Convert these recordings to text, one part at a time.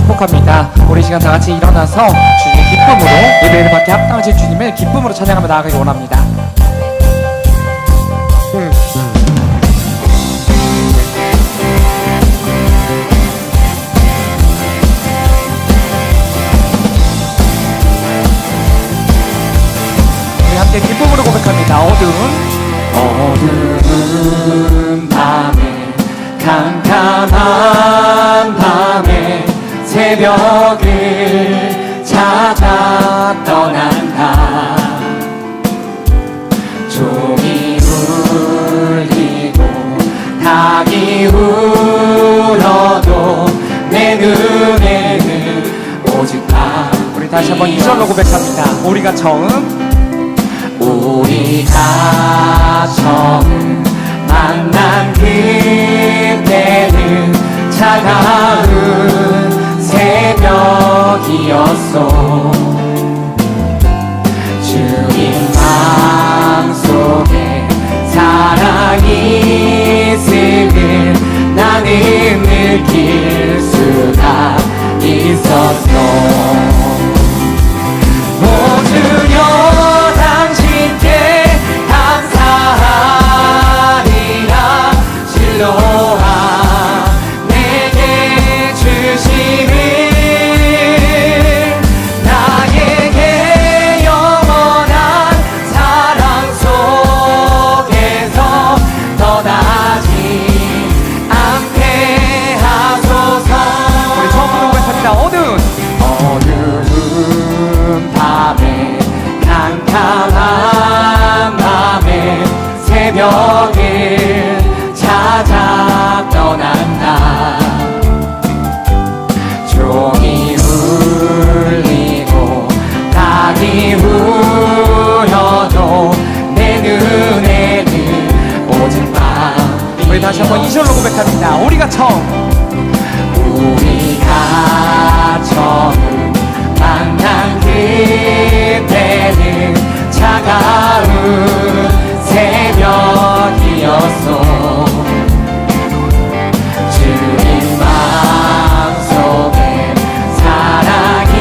축복합니다. 우리 시간 다 같이 일어나서 주님의 기쁨으로 예배를 받게 합당하신 주님을 기쁨으로 찬양하며 나아가기 원합니다. 우리 함께 기쁨으로 고백합니다. 어두운 밤에 캄캄한 밤에 새벽을 찾아 떠난다. 종이 울리고 닭이 울어도 내 눈에는 오직 밤. 우리 다시 한번 2절로 고백합니다. 우리가 처음 만난 그때는 차가운 새벽이었어. 주님 마음속에 사랑이 있음을 나는 느낄 수가 있었어. 모두여 당신께 감사하리라. 실로와 내게 주심을 나에게 영원한 사랑 속에서 떠나지 않게 하소서. 우리 처음부터 고백합니다. 어두운 밤에 캄캄한 밤에 새벽을 찾아 떠난다. 종이 울리고 닭이 울어도 내 눈에는 오직 밤. 우리 다시 한번 2절로 고백합니다. 우리가 처음 만난 그때는 차가운 새벽이었어. 주님 마음속에 사랑이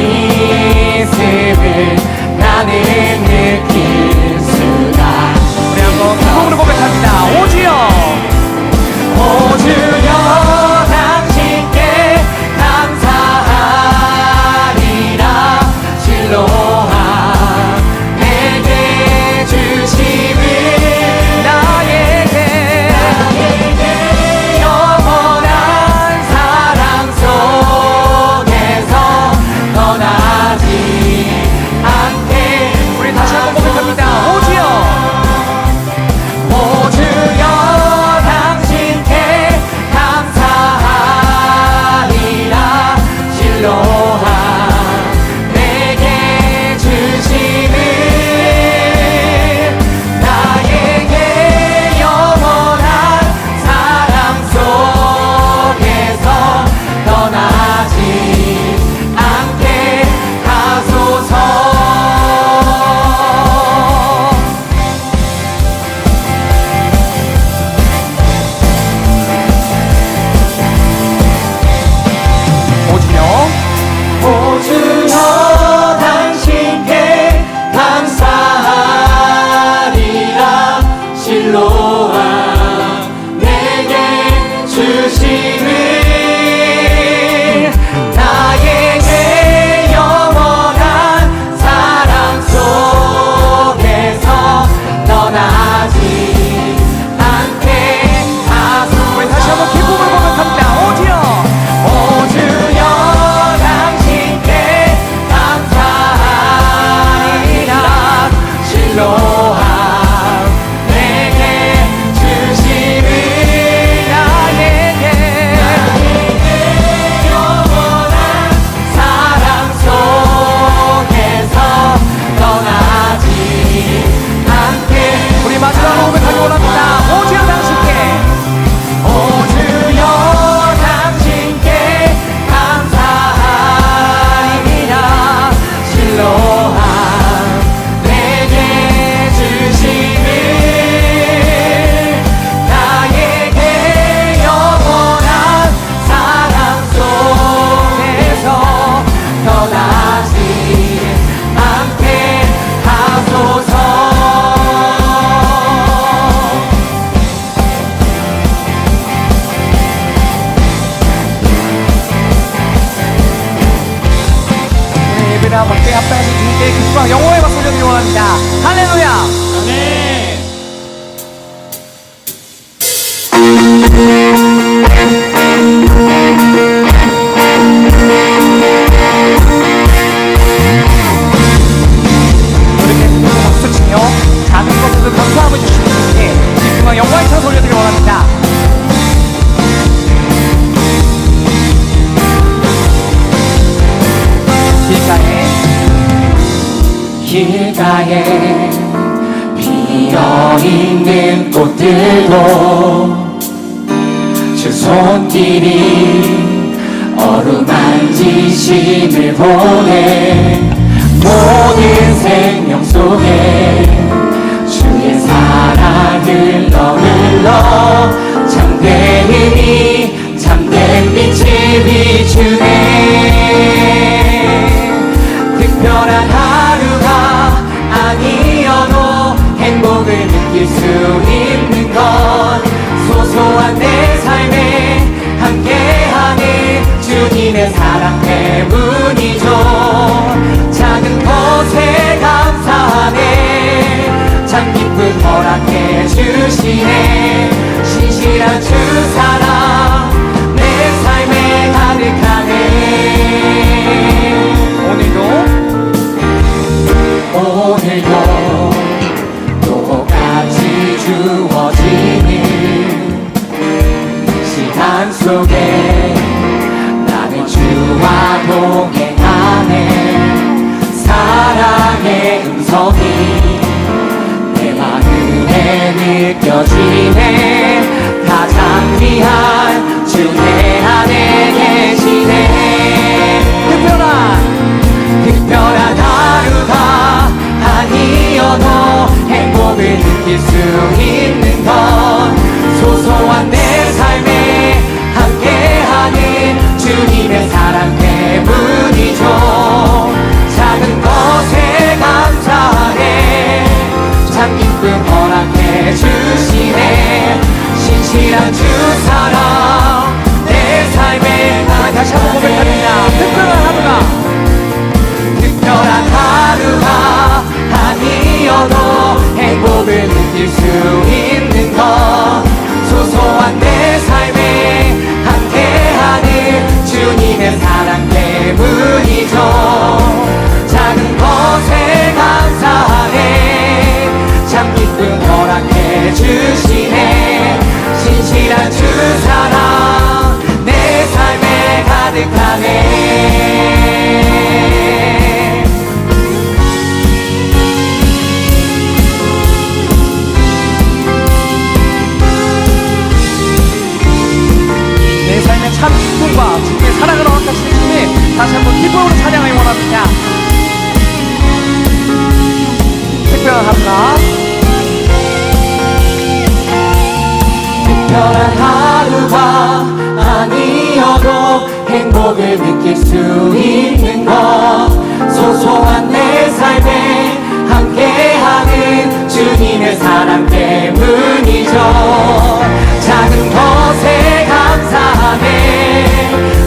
있음을 나는 느낄 수가. 우리 한번 기쁨으로 고백합니다. 오주여 당신께 감사합니다. 영광 영혼의 박수 올려드리기 원합니다. 할렐루야. 아멘. 이렇게 박수 치며 작은 것들도 감사함을 주시는 분께 기쁨과 영광의 찬송 올려드리기 원합니다. 길가에 피어있는 꽃들도 주 손길이 어루만지심을 보내 모든 생명 속에 주의 사랑 흘러 참된 의미 참된 빛을 비추네 특별한 하루가 아니어도 행복을 느낄 수 있는 건 소소한 내 삶에 함께하는 주님의 사랑 때문이죠. 작은 것에 감사하네 참 기쁨 허락해 주시네 신실한 주 사랑 내 삶에 가득하네. 오늘도 똑같이 주어지는 시간 속에 나는 주와 동행하네 사랑의 음성이 내 마음에 느껴지네 가장 귀한 주 내 안에 계시네 특별한 하루가 아니어도 행복을 느낄 수 있는 건 소소한 내 삶에 함께하는 주님의 사랑 때문이죠. 작은 것에 감사하네 참 기쁨 허락해 주시네 신실한 주 사랑 내 삶에 다시 한번 고백합니다. 특별한 하루가 아니어도 행복을 느낄 수 있는 것 소소한 내 삶에 함께하는 주님의 사랑 때문이죠. 작은 것에 감사하네 참 기쁨 허락해 주시네 신실한 주 사랑 내 삶에 가득하네. 참 기쁨과 주님의 사랑을 허락하시는 주님 다시 한번 기쁨으로 찬양하기 원합니다. 특별한 하루가 특별한 하루가 아니어도 행복을 느낄 수 있는 것 소소한 내 삶에 함께하는 주님의 사랑 때문이죠. 작은 것에 감사하네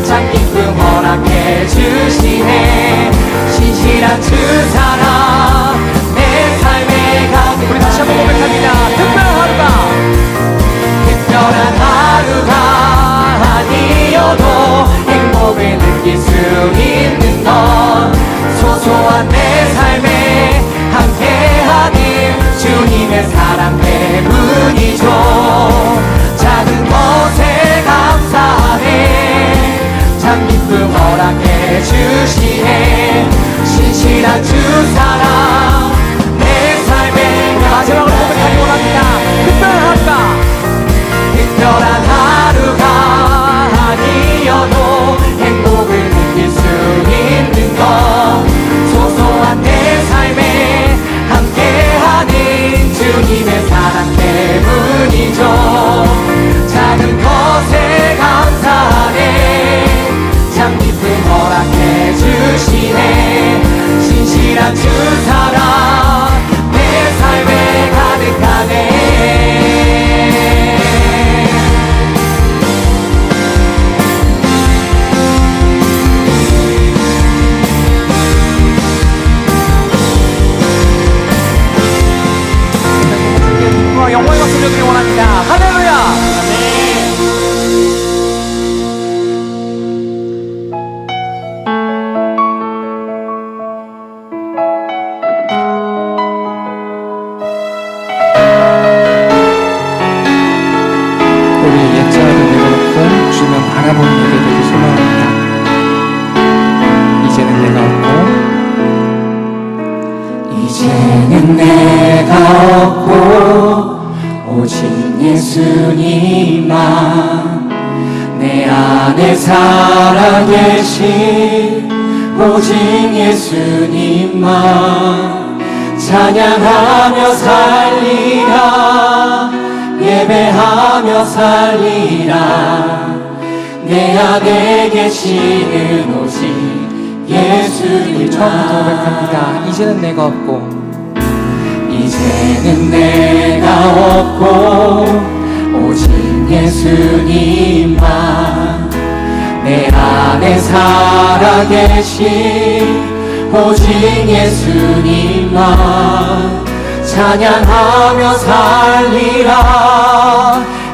참 기쁨 허락해 주시네 신실한 주 사랑 내 삶에 가득하네. 우리 다시 한번 고백합니다. 특별한 하루가 아니어도 행복을 느낄 수 있는 건 소소한 내 삶에 함께하는 주님의 사랑 때문이죠. 작은 것에 감사하네 참 기쁨 허락해 주시네 신실한 주 사랑 내 삶에 마지막으로 고백하기 원합니다. 특별한 하루가 아니어도 행복을 느낄 수 이제는 내가 없고 오직 예수님만 내 안에 살아계신 오직 예수님만 찬양하며 살리라 예배하며 살리라 내 안에 계시는 오직 예수님만 처음부터 고백합니다. 이제는 내가 없고 이제는 내가 없고 오직 예수님만 내 안에 살아계신 오직 예수님만 찬양하며 살리라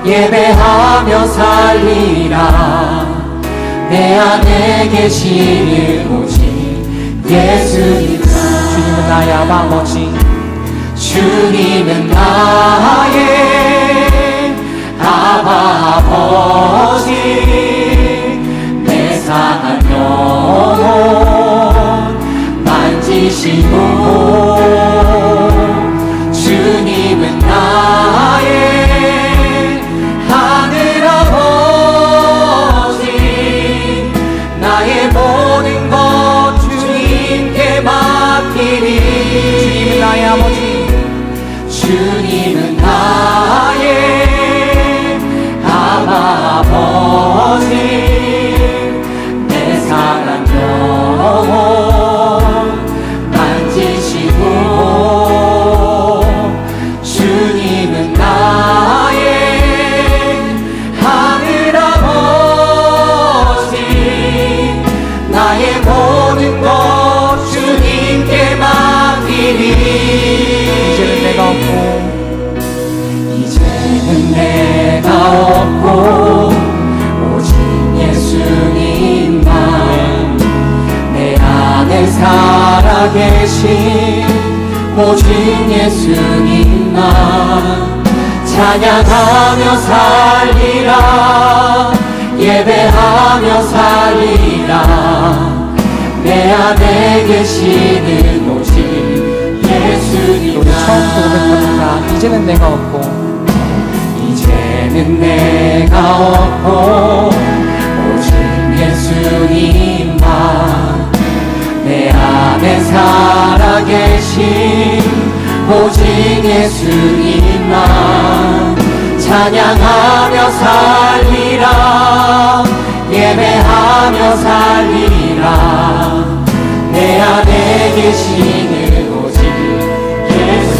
예배하며 살리라 내 안에 계시는 오직 예수님만 주님은 나의 아버지 주님은 나의 아버지 내 상한 영혼 만지시고 주님은 나의 하늘아버지 나의 모든 것 주님께 맡기리 주님은 나의 아버지 주님은 나의 아버지 내 사랑 영혼 만지시고 주님은 나의 하늘아버지 나의 모든 것 주님께 맡기리 이제는 내가 없고 이제는 내가 없고 오직 예수님만 내 안에 살아계신 오직 예수님만 찬양하며 살리라 예배하며 살리라 내 안에 계시는 오직 예수님만 우리 처음부터 고백합니다. 이제는 내가 없고 이제는 내가 없고 오직 예수님만 내 안에 살아계신 오직 예수님만 찬양하며 살리라 예배하며 살리라 내 안에 계시는 오직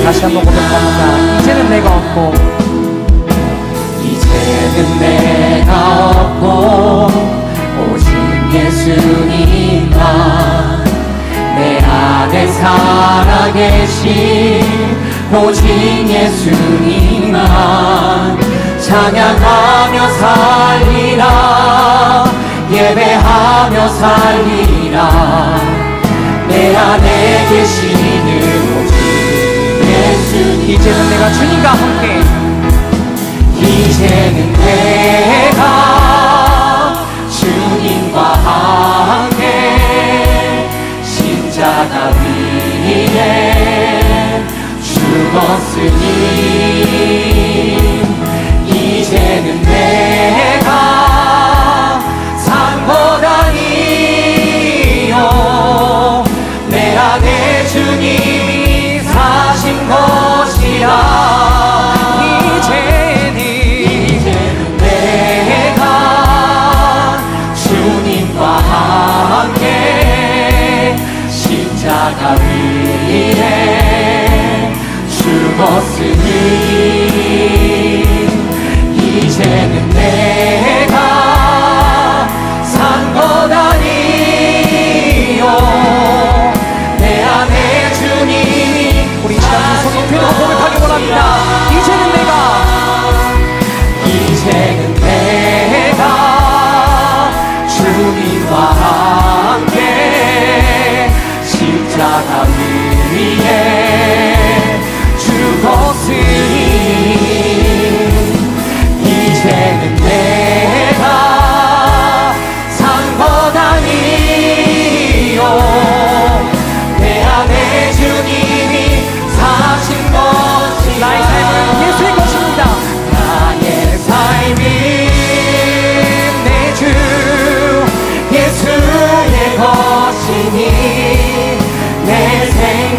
다시 한번 고백합니다. 이제는 내가 없고 이제는 내가 없고 오직 예수님만 내 안에 살아계신 오직 예수님만 찬양하며 살리라 예배하며 살리라 내 안에 계시는 오직 예수님 이제는 내가 주님과 함께 이제는 내가 주님과 함께 십자가 위에 죽었으니 이제는 내가 산보다 이요 내 안에 주님이 사신 것이라 이제는 내가 주님과 함께 십자가 위에 죽었으니 이제는 내가 산보다 이요 내 안에 주님이 우리 시간 손 높이로 고백하기 원합니다. 이제는 내가 주님과 함께 십자가 위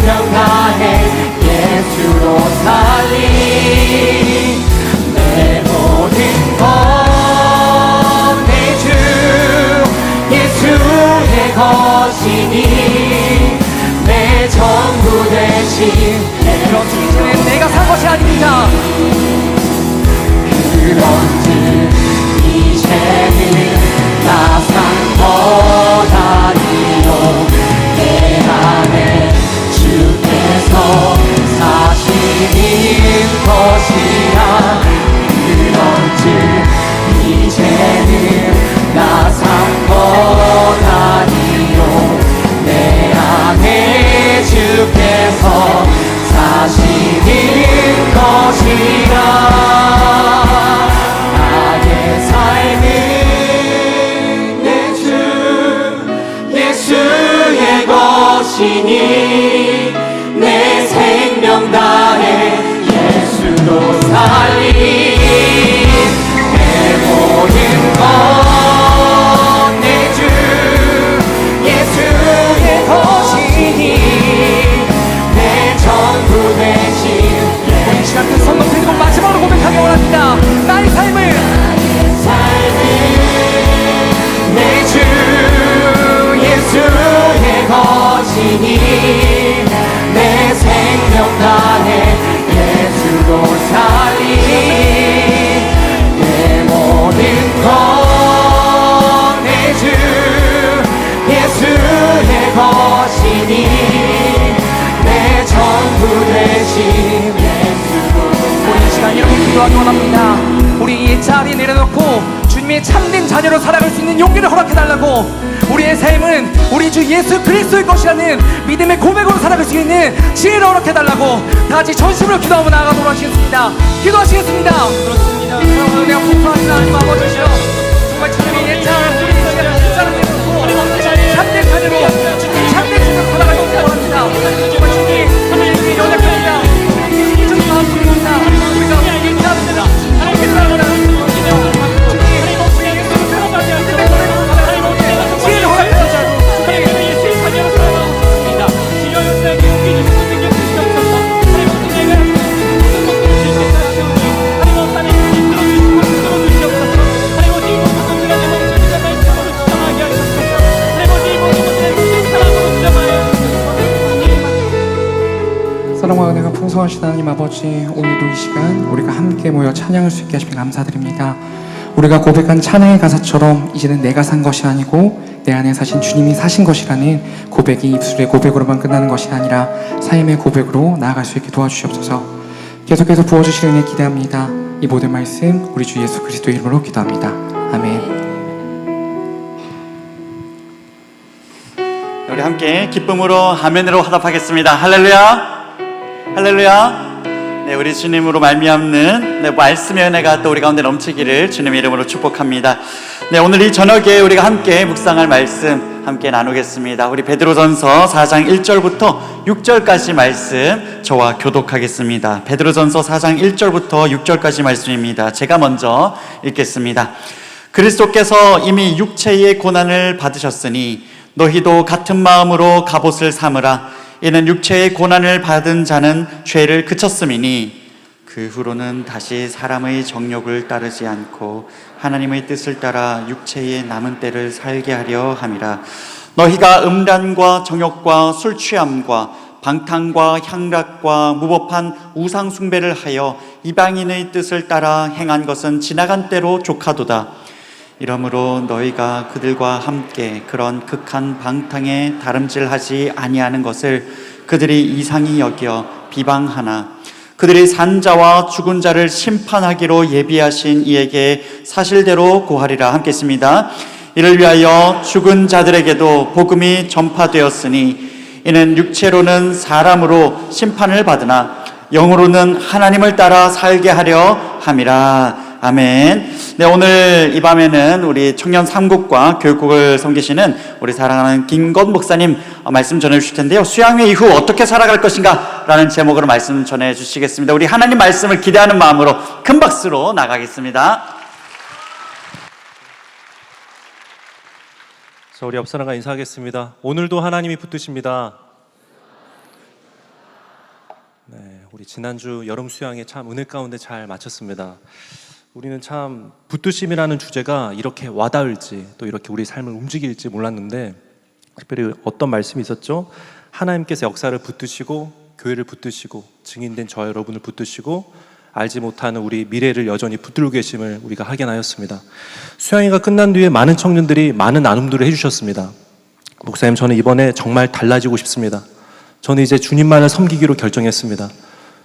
생명 다해 예수로 살리 내 모든 것 내 주 예수의 것이니 내 전부 되신 그렇지, 이제는 내가 산 것이 아닙니다. 그런즉 이제는 나 산 것 아니요 내 안에 주께서 사시는 것이라 그런즉 이제는 나 산 것 아니요 내 안에 주께서 사시는 것이라 나의 삶은 내 주 예수의 것이니 내 생명 다해 예수로 살리 내 모든 것 내 주 예수의 것이니 내 전부 되신 우리 이 시간 그 성령 드리고 마지막으로 고백하기 원합니다. 나의 삶을 내 주 예수의 것이니 내 생명 다해 예수로 살리 내 모든 것 내 주 예수의 것이니 내 전부 되신 우리 이 시간 이렇게 기도하기 원합니다. 우리 이 자리에 내려놓고 주님의 참된 자녀로 살아갈 수 있는 용기를 허락해달라고, 우리의 삶은 우리 주 예수 그리스도의 것이라는 믿음의 고백으로 살아갈 수 있는 지혜를 허락해달라고 다 같이 전심으로 기도하며 나아가도록 하시겠습니다. 기도하시겠습니다. 그렇습니다. 사랑하는 은혜와 풍성하신 하나님 아버지시여, 정말 주님의 예찬 우리 이 시간을 진짜로 내놓고 참된 자녀로 주님의 참된 자녀로 살아갈 수 있게 원합니다. 정말 주님 연약합니다. 주님 마음입니다. 우리가 인자합니다. 함께 살아가라. 사랑과 은혜가 풍성하신 하나님 아버지, 오늘도 이 시간 우리가 함께 모여 찬양할 수 있게 하시면 감사드립니다. 우리가 고백한 찬양의 가사처럼 이제는 내가 산 것이 아니고 내 안에 사신 주님이 사신 것이라는 고백이 입술의 고백으로만 끝나는 것이 아니라 삶의 고백으로 나아갈 수 있게 도와주시옵소서. 계속해서 부어주실 은혜 기대합니다. 이 모든 말씀 우리 주 예수 그리스도 이름으로 기도합니다. 아멘. 우리 함께 기쁨으로 아멘으로 화답하겠습니다. 할렐루야, 할렐루야. 네, 우리 주님으로 말미암는 말씀의 은혜가 또 우리 가운데 넘치기를 주님의 이름으로 축복합니다. 네, 오늘 이 저녁에 우리가 함께 묵상할 말씀 함께 나누겠습니다. 우리 베드로전서 4장 1절부터 6절까지 말씀 저와 교독하겠습니다. 베드로전서 4장 1절부터 6절까지 말씀입니다. 제가 먼저 읽겠습니다. 그리스도께서 이미 육체의 고난을 받으셨으니 너희도 같은 마음으로 갑옷을 삼으라. 이는 육체의 고난을 받은 자는 죄를 그쳤음이니 그 후로는 다시 사람의 정욕을 따르지 않고 하나님의 뜻을 따라 육체의 남은 때를 살게 하려 함이라. 너희가 음란과 정욕과 술 취함과 방탕과 향락과 무법한 우상 숭배를 하여 이방인의 뜻을 따라 행한 것은 지나간 때로 족하도다. 이러므로 너희가 그들과 함께 그런 극한 방탕에 다름질하지 아니하는 것을 그들이 이상히 여겨 비방하나 그들이 산 자와 죽은 자를 심판하기로 예비하신 이에게 사실대로 고하리라. 함께 했습니다. 이를 위하여 죽은 자들에게도 복음이 전파되었으니 이는 육체로는 사람으로 심판을 받으나 영으로는 하나님을 따라 살게 하려 함이라. 아멘. 네, 오늘 이 밤에는 우리 청년 삼국과 교육국을 섬기시는 우리 사랑하는 김건 목사님 말씀 전해 주실 텐데요. 수양회 이후 어떻게 살아갈 것인가 라는 제목으로 말씀 전해 주시겠습니다. 우리 하나님 말씀을 기대하는 마음으로 큰 박수로 나가겠습니다. 자, 우리 옆 사람과 인사하겠습니다. 오늘도 하나님이 붙드십니다. 우리 지난주 여름 수양에 참 은혜 가운데 잘 마쳤습니다. 우리는 참 붙드심이라는 주제가 이렇게 와닿을지 또 이렇게 우리 삶을 움직일지 몰랐는데 특별히 어떤 말씀이 있었죠? 하나님께서 역사를 붙드시고 교회를 붙드시고 증인된 저 여러분을 붙드시고 알지 못하는 우리 미래를 여전히 붙들고 계심을 우리가 확인하였습니다. 수양회가 끝난 뒤에 많은 청년들이 많은 나눔들을 해주셨습니다. 목사님, 저는 이번에 정말 달라지고 싶습니다. 저는 이제 주님만을 섬기기로 결정했습니다.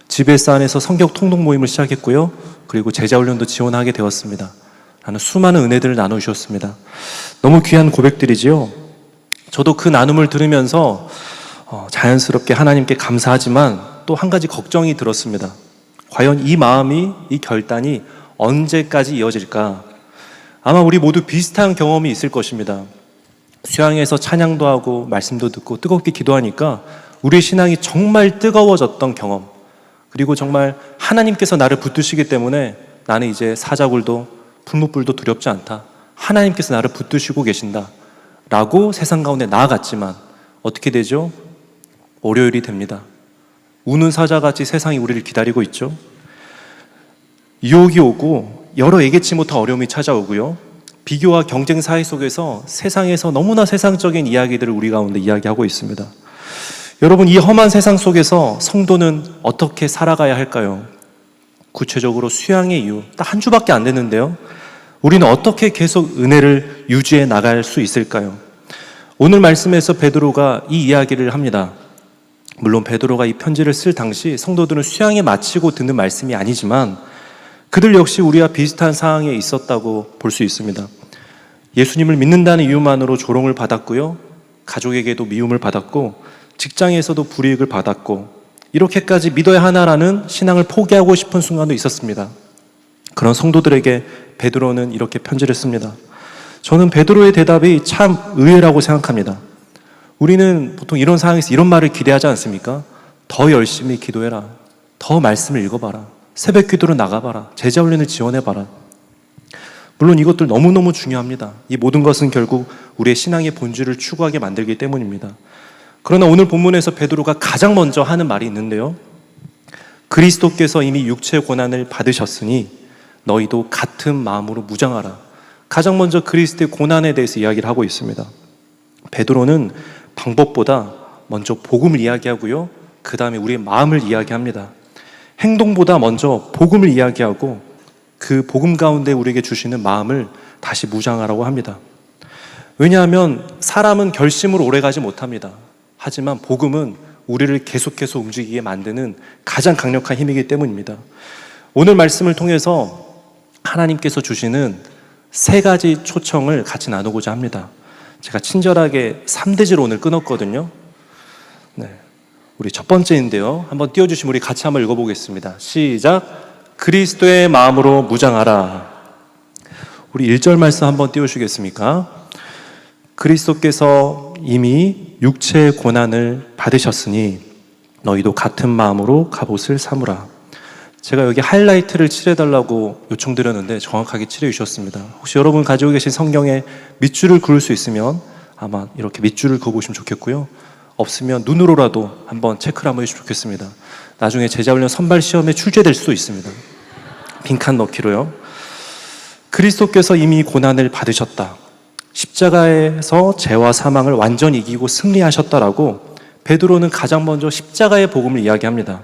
GBS 안에서 성격 통독 모임을 시작했고요. 그리고 제자훈련도 지원하게 되었습니다. 라는 수많은 은혜들을 나눠주셨습니다. 너무 귀한 고백들이지요. 저도 그 나눔을 들으면서 자연스럽게 하나님께 감사하지만 또 한 가지 걱정이 들었습니다. 과연 이 마음이, 이 결단이 언제까지 이어질까? 아마 우리 모두 비슷한 경험이 있을 것입니다. 수양에서 찬양도 하고 말씀도 듣고 뜨겁게 기도하니까 우리의 신앙이 정말 뜨거워졌던 경험, 그리고 정말 하나님께서 나를 붙드시기 때문에 나는 이제 사자굴도 풀무불도 두렵지 않다. 하나님께서 나를 붙드시고 계신다 라고 세상 가운데 나아갔지만 어떻게 되죠? 월요일이 됩니다. 우는 사자같이 세상이 우리를 기다리고 있죠. 유혹이 오고 여러 예기치 못한 어려움이 찾아오고요. 비교와 경쟁 사회 속에서 세상에서 너무나 세상적인 이야기들을 우리 가운데 이야기하고 있습니다. 여러분, 이 험한 세상 속에서 성도는 어떻게 살아가야 할까요? 구체적으로 수양의 이유 딱 한 주밖에 안 됐는데요. 우리는 어떻게 계속 은혜를 유지해 나갈 수 있을까요? 오늘 말씀에서 베드로가 이 이야기를 합니다. 물론 베드로가 이 편지를 쓸 당시 성도들은 수양에 마치고 듣는 말씀이 아니지만 그들 역시 우리와 비슷한 상황에 있었다고 볼 수 있습니다. 예수님을 믿는다는 이유만으로 조롱을 받았고요. 가족에게도 미움을 받았고 직장에서도 불이익을 받았고 이렇게까지 믿어야 하나라는 신앙을 포기하고 싶은 순간도 있었습니다. 그런 성도들에게 베드로는 이렇게 편지를 씁니다. 저는 베드로의 대답이 참 의외라고 생각합니다. 우리는 보통 이런 상황에서 이런 말을 기대하지 않습니까? 더 열심히 기도해라. 더 말씀을 읽어봐라. 새벽 기도로 나가봐라. 제자훈련을 지원해봐라. 물론 이것들 너무너무 중요합니다. 이 모든 것은 결국 우리의 신앙의 본질을 추구하게 만들기 때문입니다. 그러나 오늘 본문에서 베드로가 가장 먼저 하는 말이 있는데요. 그리스도께서 이미 육체의 고난을 받으셨으니 너희도 같은 마음으로 무장하라. 가장 먼저 그리스도의 고난에 대해서 이야기를 하고 있습니다. 베드로는 방법보다 먼저 복음을 이야기하고요. 그 다음에 우리의 마음을 이야기합니다. 행동보다 먼저 복음을 이야기하고 그 복음 가운데 우리에게 주시는 마음을 다시 무장하라고 합니다. 왜냐하면 사람은 결심으로 오래가지 못합니다. 하지만 복음은 우리를 계속해서 움직이게 만드는 가장 강력한 힘이기 때문입니다. 오늘 말씀을 통해서 하나님께서 주시는 세 가지 초청을 같이 나누고자 합니다. 제가 친절하게 3대지로 오늘 끊었거든요. 네, 우리 첫 번째인데요. 한번 띄워주시면 우리 같이 한번 읽어보겠습니다. 시작. 그리스도의 마음으로 무장하라. 우리 1절 말씀 한번 띄워주시겠습니까? 그리스도께서 이미 육체의 고난을 받으셨으니 너희도 같은 마음으로 갑옷을 삼으라. 제가 여기 하이라이트를 칠해달라고 요청드렸는데 정확하게 칠해주셨습니다. 혹시 여러분 가지고 계신 성경에 밑줄을 그을 수 있으면 아마 이렇게 밑줄을 그어보시면 좋겠고요. 없으면 눈으로라도 한번 체크를 한번 해주시면 좋겠습니다. 나중에 제자훈련 선발 시험에 출제될 수도 있습니다. 빈칸 넣기로요. 그리스도께서 이미 고난을 받으셨다. 십자가에서 죄와 사망을 완전히 이기고 승리하셨다라고 베드로는 가장 먼저 십자가의 복음을 이야기합니다.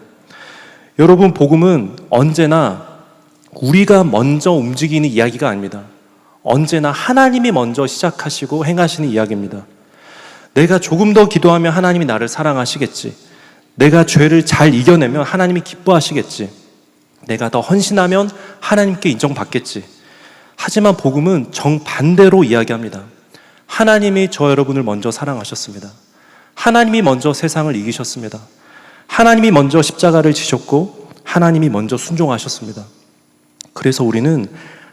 여러분, 복음은 언제나 우리가 먼저 움직이는 이야기가 아닙니다. 언제나 하나님이 먼저 시작하시고 행하시는 이야기입니다. 내가 조금 더 기도하면 하나님이 나를 사랑하시겠지. 내가 죄를 잘 이겨내면 하나님이 기뻐하시겠지. 내가 더 헌신하면 하나님께 인정받겠지. 하지만 복음은 정반대로 이야기합니다. 하나님이 저 여러분을 먼저 사랑하셨습니다. 하나님이 먼저 세상을 이기셨습니다. 하나님이 먼저 십자가를 지셨고 하나님이 먼저 순종하셨습니다. 그래서 우리는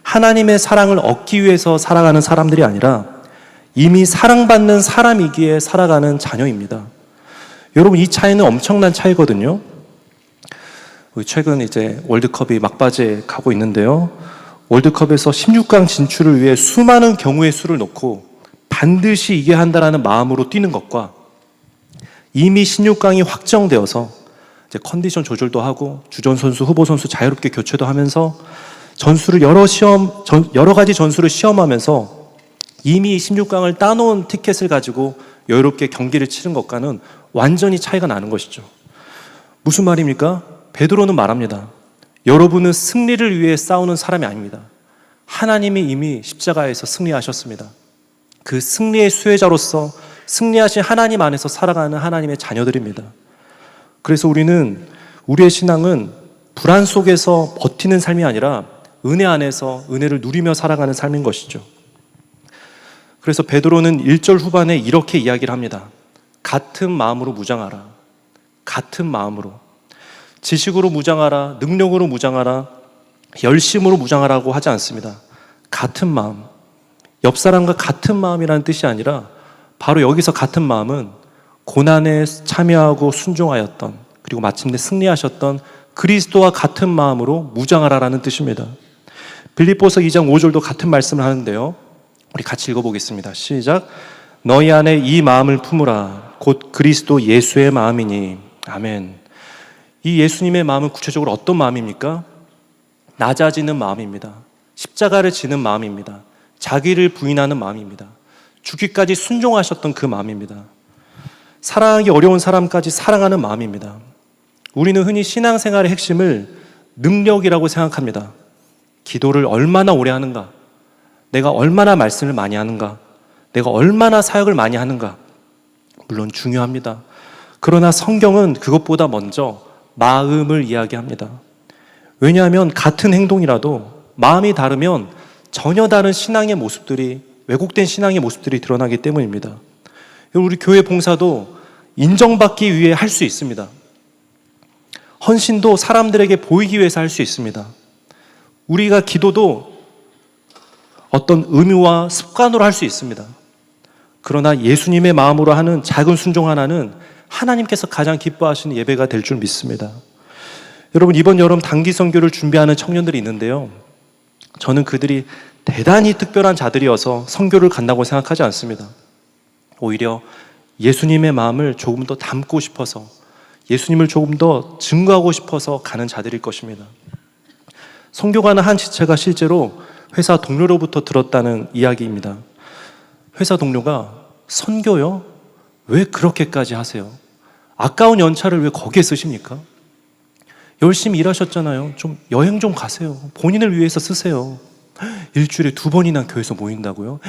하나님의 사랑을 얻기 위해서 살아가는 사람들이 아니라 이미 사랑받는 사람이기에 살아가는 자녀입니다. 여러분, 이 차이는 엄청난 차이거든요. 최근 이제 월드컵이 막바지에 가고 있는데요. 월드컵에서 16강 진출을 위해 수많은 경우의 수를 놓고 반드시 이겨야 한다는 마음으로 뛰는 것과 이미 16강이 확정되어서 이제 컨디션 조절도 하고 주전 선수, 후보 선수 자유롭게 교체도 하면서 전술을 여러 가지 전술을 시험하면서 이미 16강을 따놓은 티켓을 가지고 여유롭게 경기를 치른 것과는 완전히 차이가 나는 것이죠. 무슨 말입니까? 베드로는 말합니다. 여러분은 승리를 위해 싸우는 사람이 아닙니다. 하나님이 이미 십자가에서 승리하셨습니다. 그 승리의 수혜자로서 승리하신 하나님 안에서 살아가는 하나님의 자녀들입니다. 그래서 우리의 신앙은 불안 속에서 버티는 삶이 아니라 은혜 안에서 은혜를 누리며 살아가는 삶인 것이죠. 그래서 베드로는 1절 후반에 이렇게 이야기를 합니다. 같은 마음으로 무장하라. 같은 마음으로. 지식으로 무장하라, 능력으로 무장하라, 열심으로 무장하라고 하지 않습니다. 같은 마음. 옆 사람과 같은 마음이라는 뜻이 아니라 바로 여기서 같은 마음은 고난에 참여하고 순종하였던, 그리고 마침내 승리하셨던 그리스도와 같은 마음으로 무장하라라는 뜻입니다. 빌립보서 2장 5절도 같은 말씀을 하는데요. 우리 같이 읽어보겠습니다. 시작. 너희 안에 이 마음을 품으라. 곧 그리스도 예수의 마음이니. 아멘. 이 예수님의 마음은 구체적으로 어떤 마음입니까? 낮아지는 마음입니다. 십자가를 지는 마음입니다. 자기를 부인하는 마음입니다. 죽기까지 순종하셨던 그 마음입니다. 사랑하기 어려운 사람까지 사랑하는 마음입니다. 우리는 흔히 신앙생활의 핵심을 능력이라고 생각합니다. 기도를 얼마나 오래 하는가? 내가 얼마나 말씀을 많이 하는가? 내가 얼마나 사역을 많이 하는가? 물론 중요합니다. 그러나 성경은 그것보다 먼저 마음을 이야기합니다. 왜냐하면 같은 행동이라도 마음이 다르면 전혀 다른 신앙의 모습들이, 왜곡된 신앙의 모습들이 드러나기 때문입니다. 우리 교회 봉사도 인정받기 위해 할 수 있습니다. 헌신도 사람들에게 보이기 위해서 할 수 있습니다. 우리가 기도도 어떤 의무와 습관으로 할 수 있습니다. 그러나 예수님의 마음으로 하는 작은 순종 하나는 하나님께서 가장 기뻐하시는 예배가 될 줄 믿습니다. 여러분, 이번 여름 단기 선교를 준비하는 청년들이 있는데요. 저는 그들이 대단히 특별한 자들이어서 선교를 간다고 생각하지 않습니다. 오히려 예수님의 마음을 조금 더 담고 싶어서, 예수님을 조금 더 증거하고 싶어서 가는 자들일 것입니다. 선교 가는 한 지체가 실제로 회사 동료로부터 들었다는 이야기입니다. 회사 동료가 선교요? 왜 그렇게까지 하세요? 아까운 연차를 왜 거기에 쓰십니까? 열심히 일하셨잖아요. 좀 여행 좀 가세요. 본인을 위해서 쓰세요. 일주일에 2번이나 교회에서 모인다고요?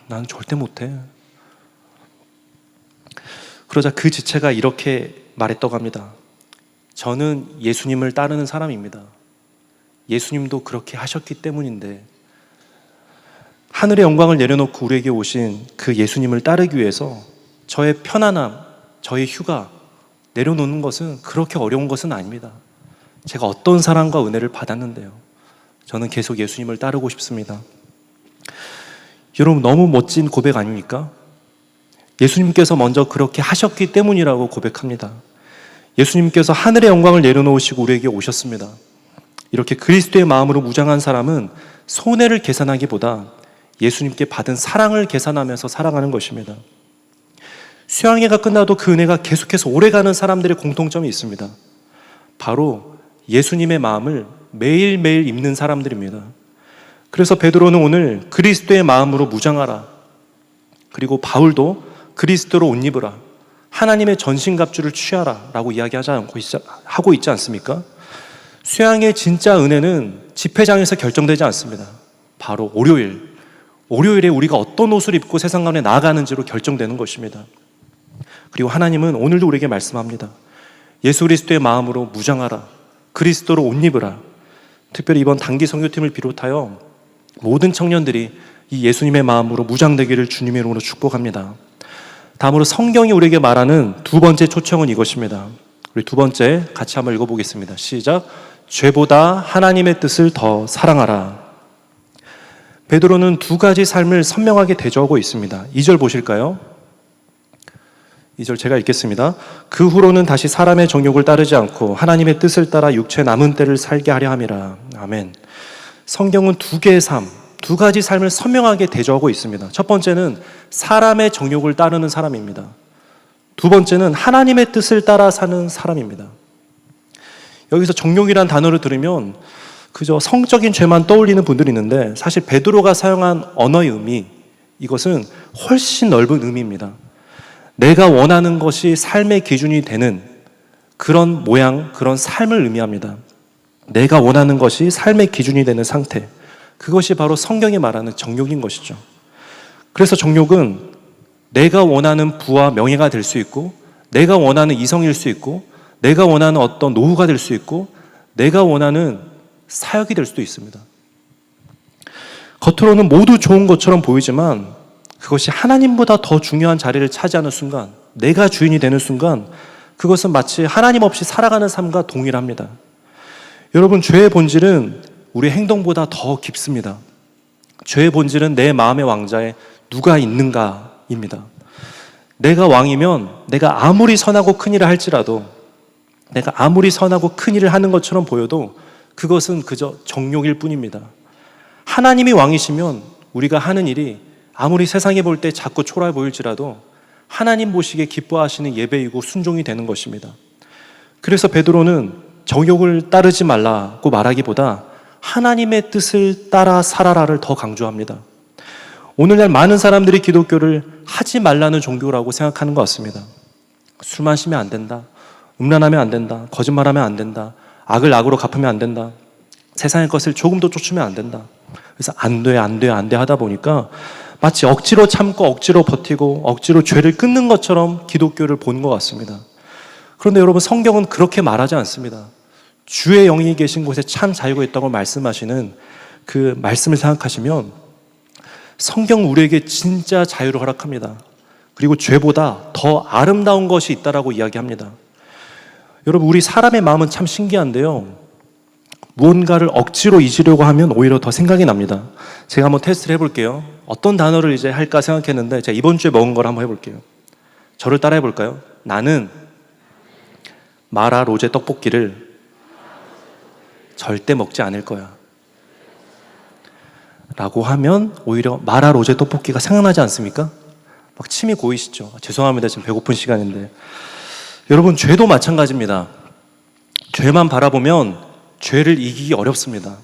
나는 절대 못해. 그러자 그 지체가 이렇게 말했다고 합니다. 저는 예수님을 따르는 사람입니다. 예수님도 그렇게 하셨기 때문인데, 하늘의 영광을 내려놓고 우리에게 오신 그 예수님을 따르기 위해서 저의 편안함, 저의 휴가 내려놓는 것은 그렇게 어려운 것은 아닙니다. 제가 어떤 사랑과 은혜를 받았는데요. 저는 계속 예수님을 따르고 싶습니다. 여러분, 너무 멋진 고백 아닙니까? 예수님께서 먼저 그렇게 하셨기 때문이라고 고백합니다. 예수님께서 하늘의 영광을 내려놓으시고 우리에게 오셨습니다. 이렇게 그리스도의 마음으로 무장한 사람은 손해를 계산하기보다 예수님께 받은 사랑을 계산하면서 살아가는 것입니다. 수양회가 끝나도 그 은혜가 계속해서 오래가는 사람들의 공통점이 있습니다. 바로 예수님의 마음을 매일매일 입는 사람들입니다. 그래서 베드로는 오늘 그리스도의 마음으로 무장하라, 그리고 바울도 그리스도로 옷 입으라, 하나님의 전신갑주를 취하라 라고 하고 있지 않습니까? 수양의 진짜 은혜는 집회장에서 결정되지 않습니다. 바로 월요일에 우리가 어떤 옷을 입고 세상 가운데 나아가는지로 결정되는 것입니다. 그리고 하나님은 오늘도 우리에게 말씀합니다. 예수 그리스도의 마음으로 무장하라, 그리스도로 옷 입으라. 특별히 이번 단기 선교팀을 비롯하여 모든 청년들이 이 예수님의 마음으로 무장되기를 주님의 이름으로 축복합니다. 다음으로 성경이 우리에게 말하는 두 번째 초청은 이것입니다. 우리 두 번째 같이 한번 읽어보겠습니다. 시작. 죄보다 하나님의 뜻을 더 사랑하라. 베드로는 두 가지 삶을 선명하게 대조하고 있습니다. 2절 보실까요? 2절 제가 읽겠습니다. 그 후로는 다시 사람의 정욕을 따르지 않고 하나님의 뜻을 따라 육체 남은 때를 살게 하려 함이라. 아멘. 성경은 두 개의 삶, 두 가지 삶을 선명하게 대조하고 있습니다. 첫 번째는 사람의 정욕을 따르는 사람입니다. 두 번째는 하나님의 뜻을 따라 사는 사람입니다. 여기서 정욕이란 단어를 들으면 그저 성적인 죄만 떠올리는 분들이 있는데 사실 베드로가 사용한 언어의 의미, 이것은 훨씬 넓은 의미입니다. 내가 원하는 것이 삶의 기준이 되는 그런 모양, 그런 삶을 의미합니다. 내가 원하는 것이 삶의 기준이 되는 상태, 그것이 바로 성경이 말하는 정욕인 것이죠. 그래서 정욕은 내가 원하는 부와 명예가 될 수 있고, 내가 원하는 이성일 수 있고, 내가 원하는 어떤 노후가 될 수 있고, 내가 원하는 사역이 될 수도 있습니다. 겉으로는 모두 좋은 것처럼 보이지만 그것이 하나님보다 더 중요한 자리를 차지하는 순간, 내가 주인이 되는 순간, 그것은 마치 하나님 없이 살아가는 삶과 동일합니다. 여러분, 죄의 본질은 우리 행동보다 더 깊습니다. 죄의 본질은 내 마음의 왕자에 누가 있는가입니다. 내가 왕이면 내가 아무리 선하고 큰 일을 할지라도, 내가 아무리 선하고 큰 일을 하는 것처럼 보여도 그것은 그저 정욕일 뿐입니다. 하나님이 왕이시면 우리가 하는 일이 아무리 세상에 볼 때 작고 초라해 보일지라도 하나님 보시기에 기뻐하시는 예배이고 순종이 되는 것입니다. 그래서 베드로는 정욕을 따르지 말라고 말하기보다 하나님의 뜻을 따라 살아라를 더 강조합니다. 오늘날 많은 사람들이 기독교를 하지 말라는 종교라고 생각하는 것 같습니다. 술 마시면 안 된다, 음란하면 안 된다, 거짓말하면 안 된다, 악을 악으로 갚으면 안 된다, 세상의 것을 조금도 쫓으면 안 된다. 그래서 안 돼 하다 보니까 마치 억지로 참고 억지로 버티고 억지로 죄를 끊는 것처럼 기독교를 본 것 같습니다. 그런데 여러분, 성경은 그렇게 말하지 않습니다. 주의 영이 계신 곳에 참 자유가 있다고 말씀하시는 그 말씀을 생각하시면 성경 우리에게 진짜 자유를 허락합니다. 그리고 죄보다 더 아름다운 것이 있다라고 이야기합니다. 여러분, 우리 사람의 마음은 참 신기한데요, 무언가를 억지로 잊으려고 하면 오히려 더 생각이 납니다. 제가 한번 테스트를 해볼게요. 어떤 단어를 이제 할까 생각했는데 제가 이번 주에 먹은 걸 한번 해볼게요. 저를 따라 해볼까요? 나는 마라 로제 떡볶이를 절대 먹지 않을 거야 라고 하면 오히려 마라 로제 떡볶이가 생각나지 않습니까? 막 침이 고이시죠? 죄송합니다, 지금 배고픈 시간인데. 여러분, 죄도 마찬가지입니다. 죄만 바라보면 죄를 이기기 어렵습니다.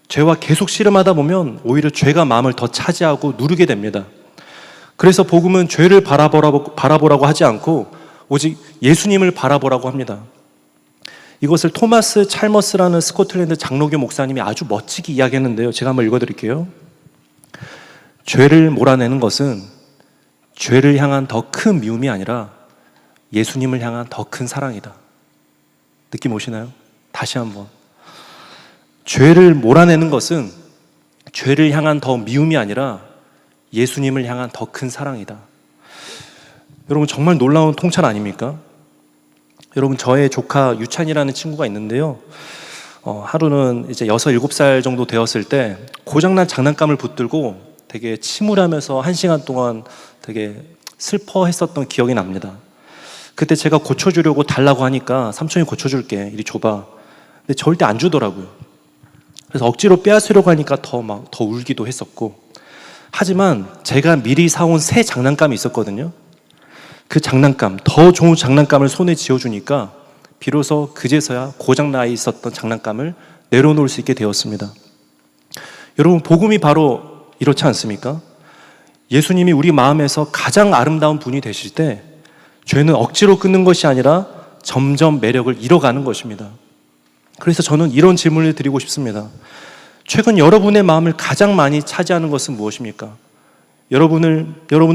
죄와 계속 씨름하다 보면 오히려 죄가 마음을 더 차지하고 누르게 됩니다. 그래서 복음은 죄를 바라보라고 하지 않고 오직 예수님을 바라보라고 합니다. 이것을 토마스 찰머스라는 스코틀랜드 장로교 목사님이 아주 멋지게 이야기했는데요, 제가 한번 읽어드릴게요. 죄를 몰아내는 것은 죄를 향한 더 큰 미움이 아니라 예수님을 향한 더 큰 사랑이다. 느낌 오시나요? 다시 한번. 죄를 몰아내는 것은 죄를 향한 더 미움이 아니라 예수님을 향한 더 큰 사랑이다. 여러분, 정말 놀라운 통찰 아닙니까? 여러분, 저의 조카 유찬이라는 친구가 있는데요, 하루는 이제 6, 7살 정도 되었을 때 고장난 장난감을 붙들고 되게 침울하면서 1시간 동안 되게 슬퍼했었던 기억이 납니다. 그때 제가 고쳐주려고 달라고 하니까 삼촌이 고쳐줄게, 이리 줘봐. 근데 절대 안 주더라고요. 그래서 억지로 빼앗으려고 하니까 더 울기도 했었고, 하지만 제가 미리 사온 새 장난감이 있었거든요. 그 장난감, 더 좋은 장난감을 손에 쥐어주니까 비로소 그제서야 고장나 있었던 장난감을 내려놓을 수 있게 되었습니다. 여러분, 복음이 바로 이렇지 않습니까? 예수님이 우리 마음에서 가장 아름다운 분이 되실 때 죄는 억지로 끊는 것이 아니라 점점 매력을 잃어가는 것입니다. 그래서 저는 이런 질문을 드리고 싶습니다. 최근 여러분의 마음을 가장 많이 차지하는 것은 무엇입니까? 여러분은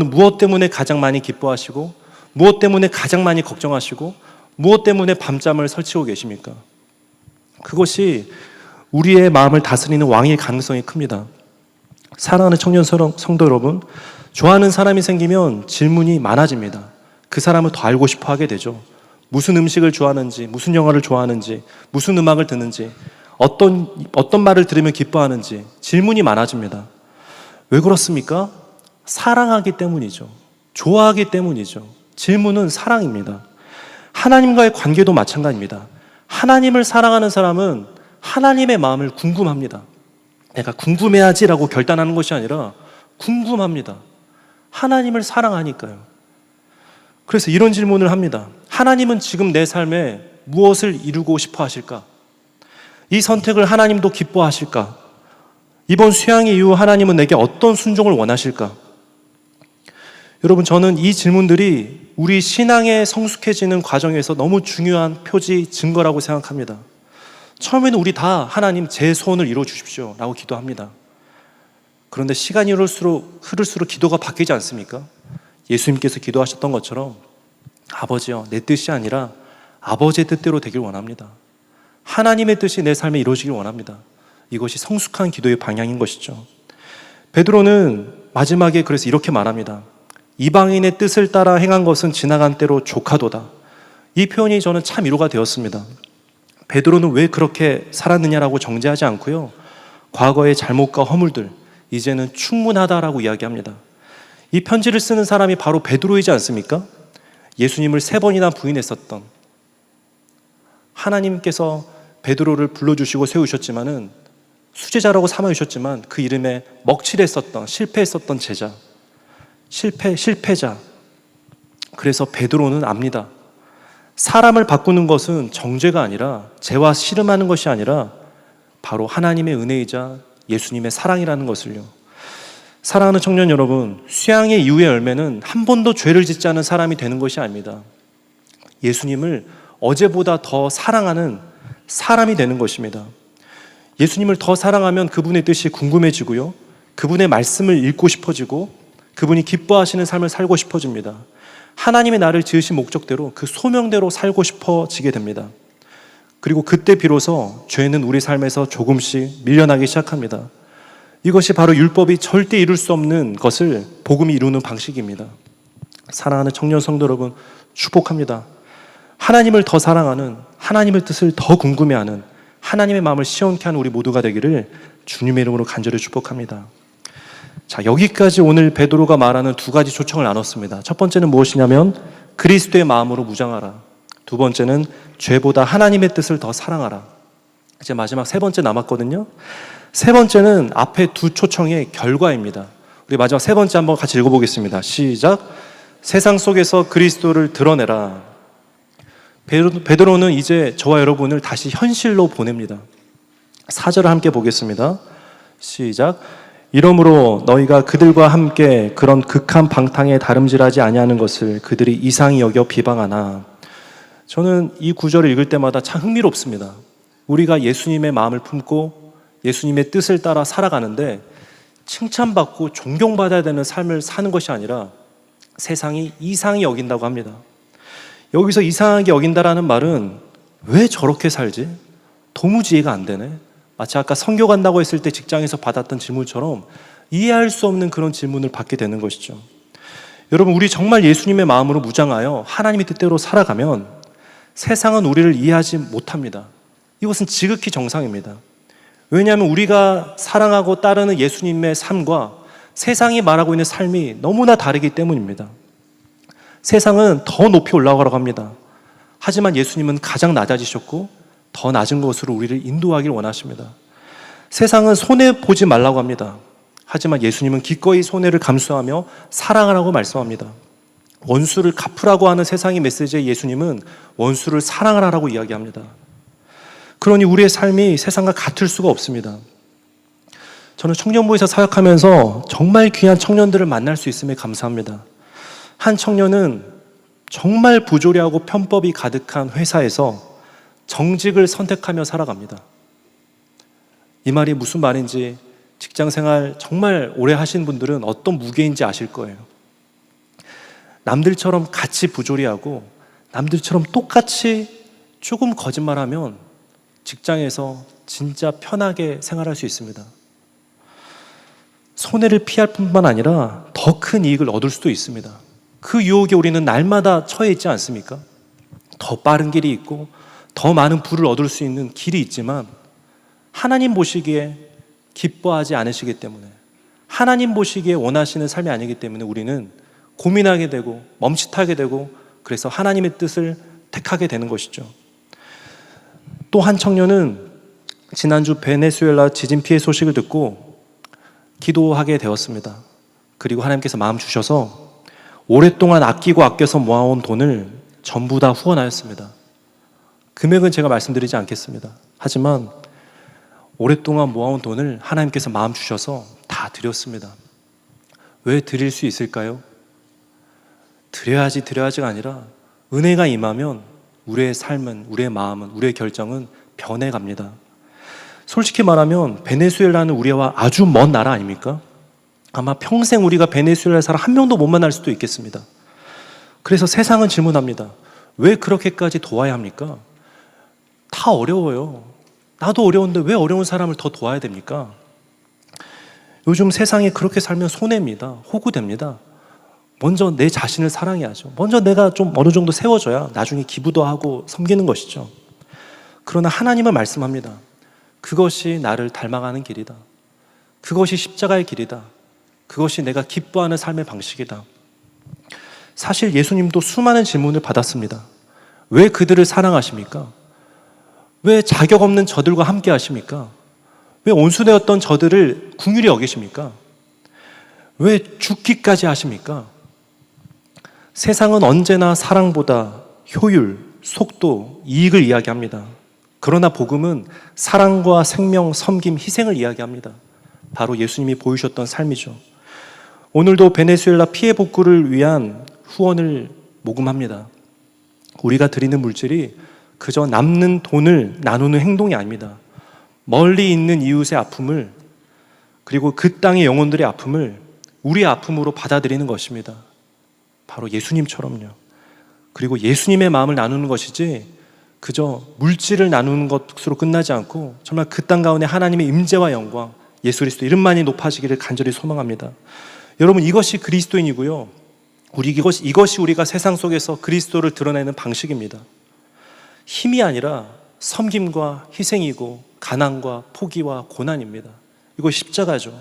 무엇 때문에 가장 많이 기뻐하시고, 무엇 때문에 가장 많이 걱정하시고, 무엇 때문에 밤잠을 설치고 계십니까? 그것이 우리의 마음을 다스리는 왕일 가능성이 큽니다. 사랑하는 청년 성도 여러분, 좋아하는 사람이 생기면 질문이 많아집니다. 그 사람을 더 알고 싶어 하게 되죠. 무슨 음식을 좋아하는지, 무슨 영화를 좋아하는지, 무슨 음악을 듣는지, 어떤 말을 들으면 기뻐하는지 질문이 많아집니다. 왜 그렇습니까? 사랑하기 때문이죠. 좋아하기 때문이죠. 질문은 사랑입니다. 하나님과의 관계도 마찬가지입니다. 하나님을 사랑하는 사람은 하나님의 마음을 궁금합니다. 내가 궁금해야지라고 결단하는 것이 아니라 궁금합니다. 하나님을 사랑하니까요. 그래서 이런 질문을 합니다. 하나님은 지금 내 삶에 무엇을 이루고 싶어 하실까? 이 선택을 하나님도 기뻐하실까? 이번 수양 이후 하나님은 내게 어떤 순종을 원하실까? 여러분, 저는 이 질문들이 우리 신앙에 성숙해지는 과정에서 너무 중요한 표지, 증거라고 생각합니다. 처음에는 우리 다 하나님 제 소원을 이루어 주십시오 라고 기도합니다. 그런데 시간이 흐를수록 기도가 바뀌지 않습니까? 예수님께서 기도하셨던 것처럼 아버지여, 내 뜻이 아니라 아버지의 뜻대로 되길 원합니다. 하나님의 뜻이 내 삶에 이루어지길 원합니다. 이것이 성숙한 기도의 방향인 것이죠. 베드로는 마지막에 그래서 이렇게 말합니다. 이방인의 뜻을 따라 행한 것은 지나간 때로 조카도다. 이 표현이 저는 참 위로가 되었습니다. 베드로는 왜 그렇게 살았느냐라고 정죄하지 않고요, 과거의 잘못과 허물들 이제는 충분하다라고 이야기합니다. 이 편지를 쓰는 사람이 바로 베드로이지 않습니까? 예수님을 3번이나 부인했었던, 하나님께서 베드로를 불러주시고 세우셨지만은 수제자라고 삼아주셨지만 그 이름에 먹칠했었던, 실패했었던 제자, 실패자. 그래서 베드로는 압니다. 사람을 바꾸는 것은 정죄가 아니라, 죄와 씨름하는 것이 아니라 바로 하나님의 은혜이자 예수님의 사랑이라는 것을요. 사랑하는 청년 여러분, 수양의 이후의 열매는 한 번도 죄를 짓지 않은 사람이 되는 것이 아닙니다. 예수님을 어제보다 더 사랑하는 사람이 되는 것입니다. 예수님을 더 사랑하면 그분의 뜻이 궁금해지고요, 그분의 말씀을 읽고 싶어지고, 그분이 기뻐하시는 삶을 살고 싶어집니다. 하나님의 나를 지으신 목적대로, 그 소명대로 살고 싶어지게 됩니다. 그리고 그때 비로소 죄는 우리 삶에서 조금씩 밀려나기 시작합니다. 이것이 바로 율법이 절대 이룰 수 없는 것을 복음이 이루는 방식입니다. 사랑하는 청년 성도 여러분, 축복합니다. 하나님을 더 사랑하는, 하나님의 뜻을 더 궁금해하는, 하나님의 마음을 시원케 하는 우리 모두가 되기를 주님의 이름으로 간절히 축복합니다. 자, 여기까지 오늘 베드로가 말하는 2가지 초청을 나눴습니다. 첫 번째는 무엇이냐면 그리스도의 마음으로 무장하라. 두 번째는 죄보다 하나님의 뜻을 더 사랑하라. 이제 마지막 3번째 남았거든요. 3번째는 앞에 2 초청의 결과입니다. 우리 마지막 3번째 한번 같이 읽어보겠습니다. 시작. 세상 속에서 그리스도를 드러내라. 베드로는 이제 저와 여러분을 다시 현실로 보냅니다. 4절을 함께 보겠습니다. 시작. 이러므로 너희가 그들과 함께 그런 극한 방탕에 다름질하지 아니하는 것을 그들이 이상히 여겨 비방하나. 저는 이 구절을 읽을 때마다 참 흥미롭습니다. 우리가 예수님의 마음을 품고 예수님의 뜻을 따라 살아가는데 칭찬받고 존경받아야 되는 삶을 사는 것이 아니라 세상이 이상히 여긴다고 합니다. 여기서 이상하게 여긴다라는 말은 왜 저렇게 살지? 도무지 이해가 안 되네. 마치 아까 선교 간다고 했을 때 직장에서 받았던 질문처럼 이해할 수 없는 그런 질문을 받게 되는 것이죠. 여러분, 우리 정말 예수님의 마음으로 무장하여 하나님의 뜻대로 살아가면 세상은 우리를 이해하지 못합니다. 이것은 지극히 정상입니다. 왜냐하면 우리가 사랑하고 따르는 예수님의 삶과 세상이 말하고 있는 삶이 너무나 다르기 때문입니다. 세상은 더 높이 올라가라고 합니다. 하지만 예수님은 가장 낮아지셨고 더 낮은 곳으로 우리를 인도하길 원하십니다. 세상은 손해보지 말라고 합니다. 하지만 예수님은 기꺼이 손해를 감수하며 사랑하라고 말씀합니다. 원수를 갚으라고 하는 세상의 메시지의 예수님은 원수를 사랑하라고 이야기합니다. 그러니 우리의 삶이 세상과 같을 수가 없습니다. 저는 청년부에서 사역하면서 정말 귀한 청년들을 만날 수 있음에 감사합니다. 한 청년은 정말 부조리하고 편법이 가득한 회사에서 정직을 선택하며 살아갑니다. 이 말이 무슨 말인지 직장생활 정말 오래 하신 분들은 어떤 무게인지 아실 거예요. 남들처럼 같이 부조리하고 남들처럼 똑같이 조금 거짓말하면 직장에서 진짜 편하게 생활할 수 있습니다. 손해를 피할 뿐만 아니라 더 큰 이익을 얻을 수도 있습니다. 그 유혹에 우리는 날마다 처해 있지 않습니까? 더 빠른 길이 있고 더 많은 부를 얻을 수 있는 길이 있지만 하나님 보시기에 기뻐하지 않으시기 때문에, 하나님 보시기에 원하시는 삶이 아니기 때문에 우리는 고민하게 되고 멈칫하게 되고, 그래서 하나님의 뜻을 택하게 되는 것이죠. 또 한 청년은 지난주 베네수엘라 지진 피해 소식을 듣고 기도하게 되었습니다. 그리고 하나님께서 마음 주셔서 오랫동안 아끼고 아껴서 모아온 돈을 전부 다 후원하였습니다. 금액은 제가 말씀드리지 않겠습니다. 하지만 오랫동안 모아온 돈을 하나님께서 마음 주셔서 다 드렸습니다. 왜 드릴 수 있을까요? 드려야지가 아니라 은혜가 임하면 우리의 삶은, 우리의 마음은, 우리의 결정은 변해갑니다. 솔직히 말하면 베네수엘라는 우리와 아주 먼 나라 아닙니까? 아마 평생 우리가 베네수엘라 사람 한 명도 못 만날 수도 있겠습니다. 그래서 세상은 질문합니다. 왜 그렇게까지 도와야 합니까? 다 어려워요. 나도 어려운데 왜 어려운 사람을 더 도와야 됩니까? 요즘 세상에 그렇게 살면 손해입니다. 호구됩니다. 먼저 내 자신을 사랑해야죠. 먼저 내가 좀 어느 정도 세워져야 나중에 기부도 하고 섬기는 것이죠. 그러나 하나님은 말씀합니다. 그것이 나를 닮아가는 길이다. 그것이 십자가의 길이다. 그것이 내가 기뻐하는 삶의 방식이다. 사실 예수님도 수많은 질문을 받았습니다. 왜 그들을 사랑하십니까? 왜 자격 없는 저들과 함께 하십니까? 왜 온수되었던 저들을 긍휼히 여기십니까? 왜 죽기까지 하십니까? 세상은 언제나 사랑보다 효율, 속도, 이익을 이야기합니다. 그러나 복음은 사랑과 생명, 섬김, 희생을 이야기합니다. 바로 예수님이 보이셨던 삶이죠. 오늘도 베네수엘라 피해 복구를 위한 후원을 모금합니다. 우리가 드리는 물질이 그저 남는 돈을 나누는 행동이 아닙니다. 멀리 있는 이웃의 아픔을, 그리고 그 땅의 영혼들의 아픔을 우리의 아픔으로 받아들이는 것입니다. 바로 예수님처럼요. 그리고 예수님의 마음을 나누는 것이지 그저 물질을 나누는 것으로 끝나지 않고 정말 그 땅 가운데 하나님의 임재와 영광, 예수 그리스도 이름만이 높아지기를 간절히 소망합니다. 여러분, 이것이 그리스도인이고요. 이것이 우리가 세상 속에서 그리스도를 드러내는 방식입니다. 힘이 아니라 섬김과 희생이고 가난과 포기와 고난입니다. 이거 십자가죠.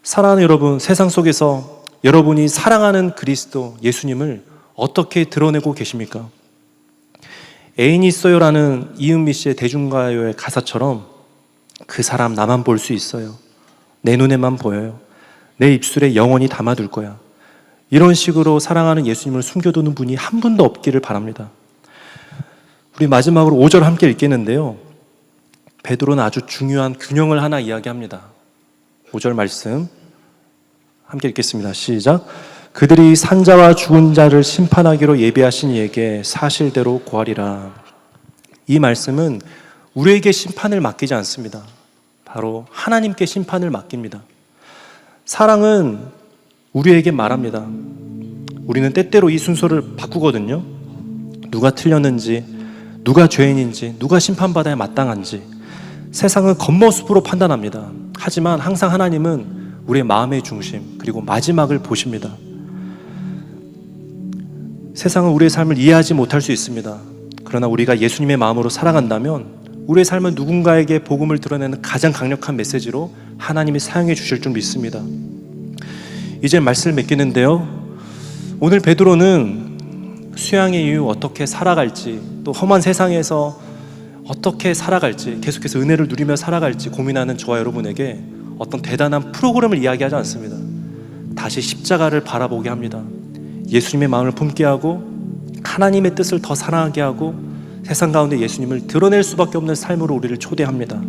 사랑하는 여러분, 세상 속에서 여러분이 사랑하는 그리스도 예수님을 어떻게 드러내고 계십니까? 애인이 있어요라는 이은미 씨의 대중가요의 가사처럼 그 사람 나만 볼 수 있어요. 내 눈에만 보여요. 내 입술에 영원히 담아둘 거야. 이런 식으로 사랑하는 예수님을 숨겨두는 분이 한 분도 없기를 바랍니다. 우리 마지막으로 5절 함께 읽겠는데요. 베드로는 아주 중요한 균형을 하나 이야기합니다. 5절 말씀 함께 읽겠습니다. 시작. 그들이 산자와 죽은 자를 심판하기로 예비하신 이에게 사실대로 고하리라. 이 말씀은 우리에게 심판을 맡기지 않습니다. 바로 하나님께 심판을 맡깁니다. 사랑은 우리에게 말합니다. 우리는 때때로 이 순서를 바꾸거든요. 누가 틀렸는지, 누가 죄인인지, 누가 심판받아야 마땅한지 세상은 겉모습으로 판단합니다. 하지만 항상 하나님은 우리의 마음의 중심, 그리고 마지막을 보십니다. 세상은 우리의 삶을 이해하지 못할 수 있습니다. 그러나 우리가 예수님의 마음으로 살아간다면 우리의 삶은 누군가에게 복음을 드러내는 가장 강력한 메시지로 하나님이 사용해 주실 줄 믿습니다. 이제 말씀을 맺겠는데요. 오늘 베드로는 수양의 이후 어떻게 살아갈지, 또 험한 세상에서 어떻게 살아갈지, 계속해서 은혜를 누리며 살아갈지 고민하는 저와 여러분에게 어떤 대단한 프로그램을 이야기하지 않습니다. 다시 십자가를 바라보게 합니다. 예수님의 마음을 품게 하고 하나님의 뜻을 더 사랑하게 하고 세상 가운데 예수님을 드러낼 수밖에 없는 삶으로 우리를 초대합니다.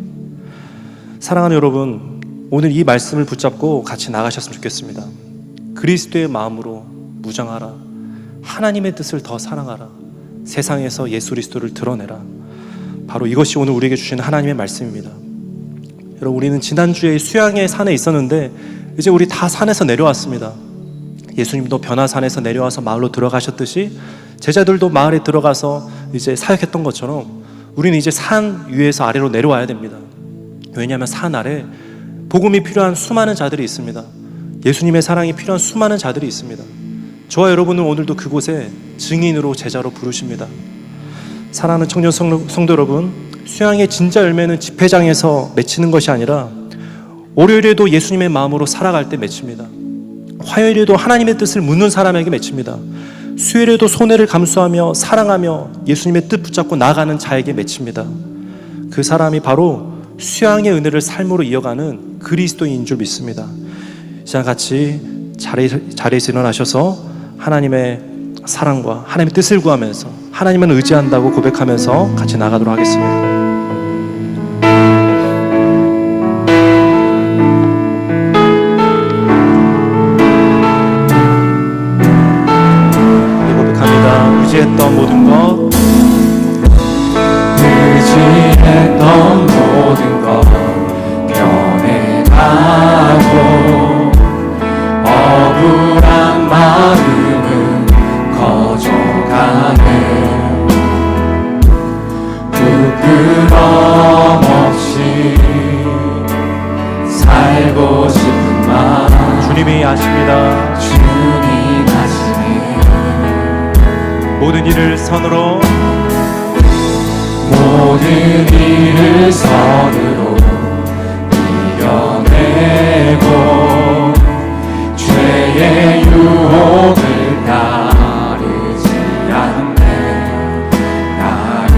사랑하는 여러분, 오늘 이 말씀을 붙잡고 같이 나가셨으면 좋겠습니다. 그리스도의 마음으로 무장하라. 하나님의 뜻을 더 사랑하라. 세상에서 예수 그리스도를 드러내라. 바로 이것이 오늘 우리에게 주시는 하나님의 말씀입니다. 여러분, 우리는 지난주에 수양의 산에 있었는데 이제 우리 다 산에서 내려왔습니다. 예수님도 변화산에서 내려와서 마을로 들어가셨듯이 제자들도 마을에 들어가서 이제 사역했던 것처럼 우리는 이제 산 위에서 아래로 내려와야 됩니다. 왜냐하면 산 아래 복음이 필요한 수많은 자들이 있습니다. 예수님의 사랑이 필요한 수많은 자들이 있습니다. 저와 여러분은 오늘도 그곳에 증인으로, 제자로 부르십니다. 사랑하는 청년 성도 여러분, 수양의 진짜 열매는 집회장에서 맺히는 것이 아니라 월요일에도 예수님의 마음으로 살아갈 때 맺힙니다. 화요일에도 하나님의 뜻을 묻는 사람에게 맺힙니다. 수요일에도 손해를 감수하며 사랑하며 예수님의 뜻 붙잡고 나아가는 자에게 맺힙니다. 그 사람이 바로 수양의 은혜를 삶으로 이어가는 그리스도인인 줄 믿습니다. 자, 같이 자리에서 일어나셔서 하나님의 사랑과 하나님의 뜻을 구하면서 하나님은 의지한다고 고백하면서 같이 나가도록 하겠습니다. 의지했던 모든 것, 의지했던 모든 것 변해가고 억울한 마음은 커져가네. 부끄럼 없이 살고 싶은 마음 주님이 아십니다. 주님 아시네. 모든 일을 선으로 모든 일을 선으로 이겨내고 죄의 유혹을 따르지 않네. 나를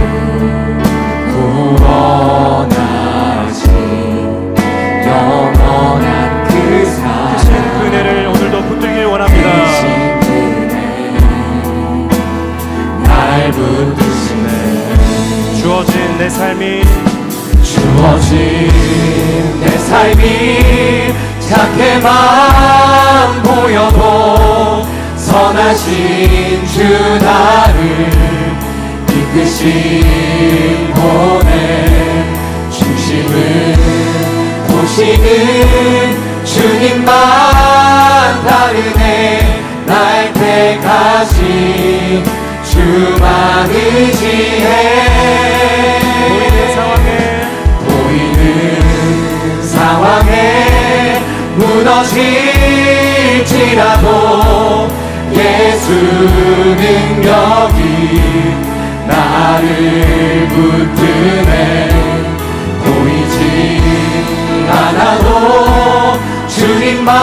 구원하신 영원한 그 사랑 은혜를 오늘도 붙들길 원합니다. 날 붙드시네. 주어진 내 삶이 작게만 보여도 선하신 주 나를 이끄신 분의 중심을 보시는 주님만 다르네. 날 택하신 주만 의지해. 보이는 상황에 무너질지라도 예수 능력이 나를 붙드네. 보이지 않아도 주님만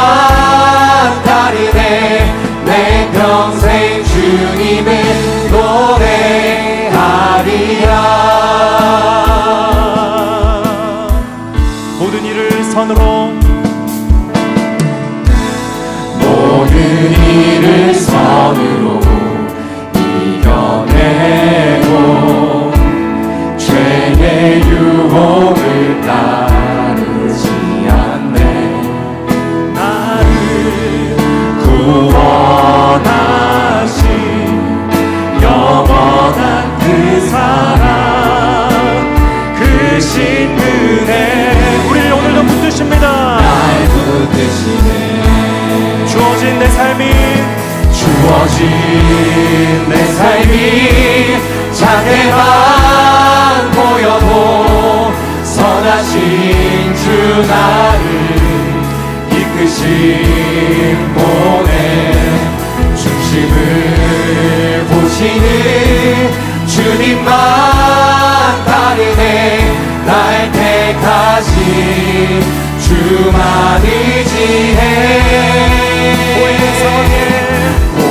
다르네. 내 평생 주님을 노래하리라. 모든 일을 선으로 모든 일을 선으로 이겨내고 죄의 유혹을 따르지 않네. 나를 구원하신 영원한 그 사랑 크신 은혜 우리를 오늘도 붙드십니다. 날 붙드시네. 주어진 내 삶이 작게만 보여도 선하신 주 나를 이끄신 분의 중심을 보시는 주님만 다르네. 날 택하신 주만 의지해.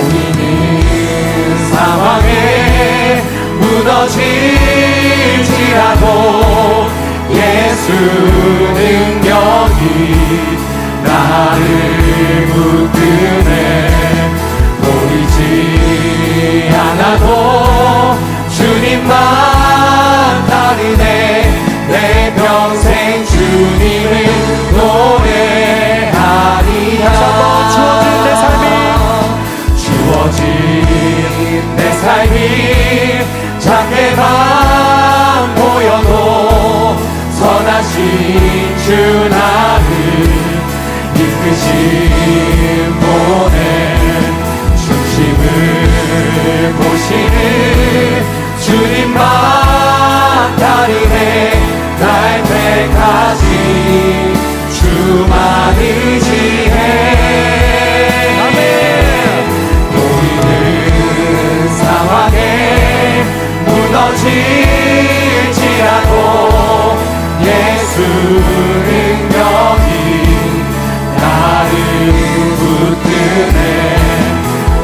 보이는 상황에 무너질지라도 예수 능력이 나를 붙드네. 보이지 않아도 주님만 다르네. 내 평생 주님을 노래하리라. 주어진 내 삶이 작게만 보여도 선하신 주 나를 이끄신 분의 중심을 보시는 주님만 다르네. 날 택하신 주만 의지해. 상황에 무너질지라도 예수 능력이 나를 붙드네.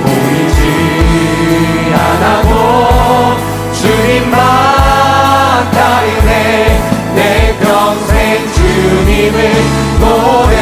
보이지 않아도 주님만 다르네. 내 평생 주님을 노래하리라.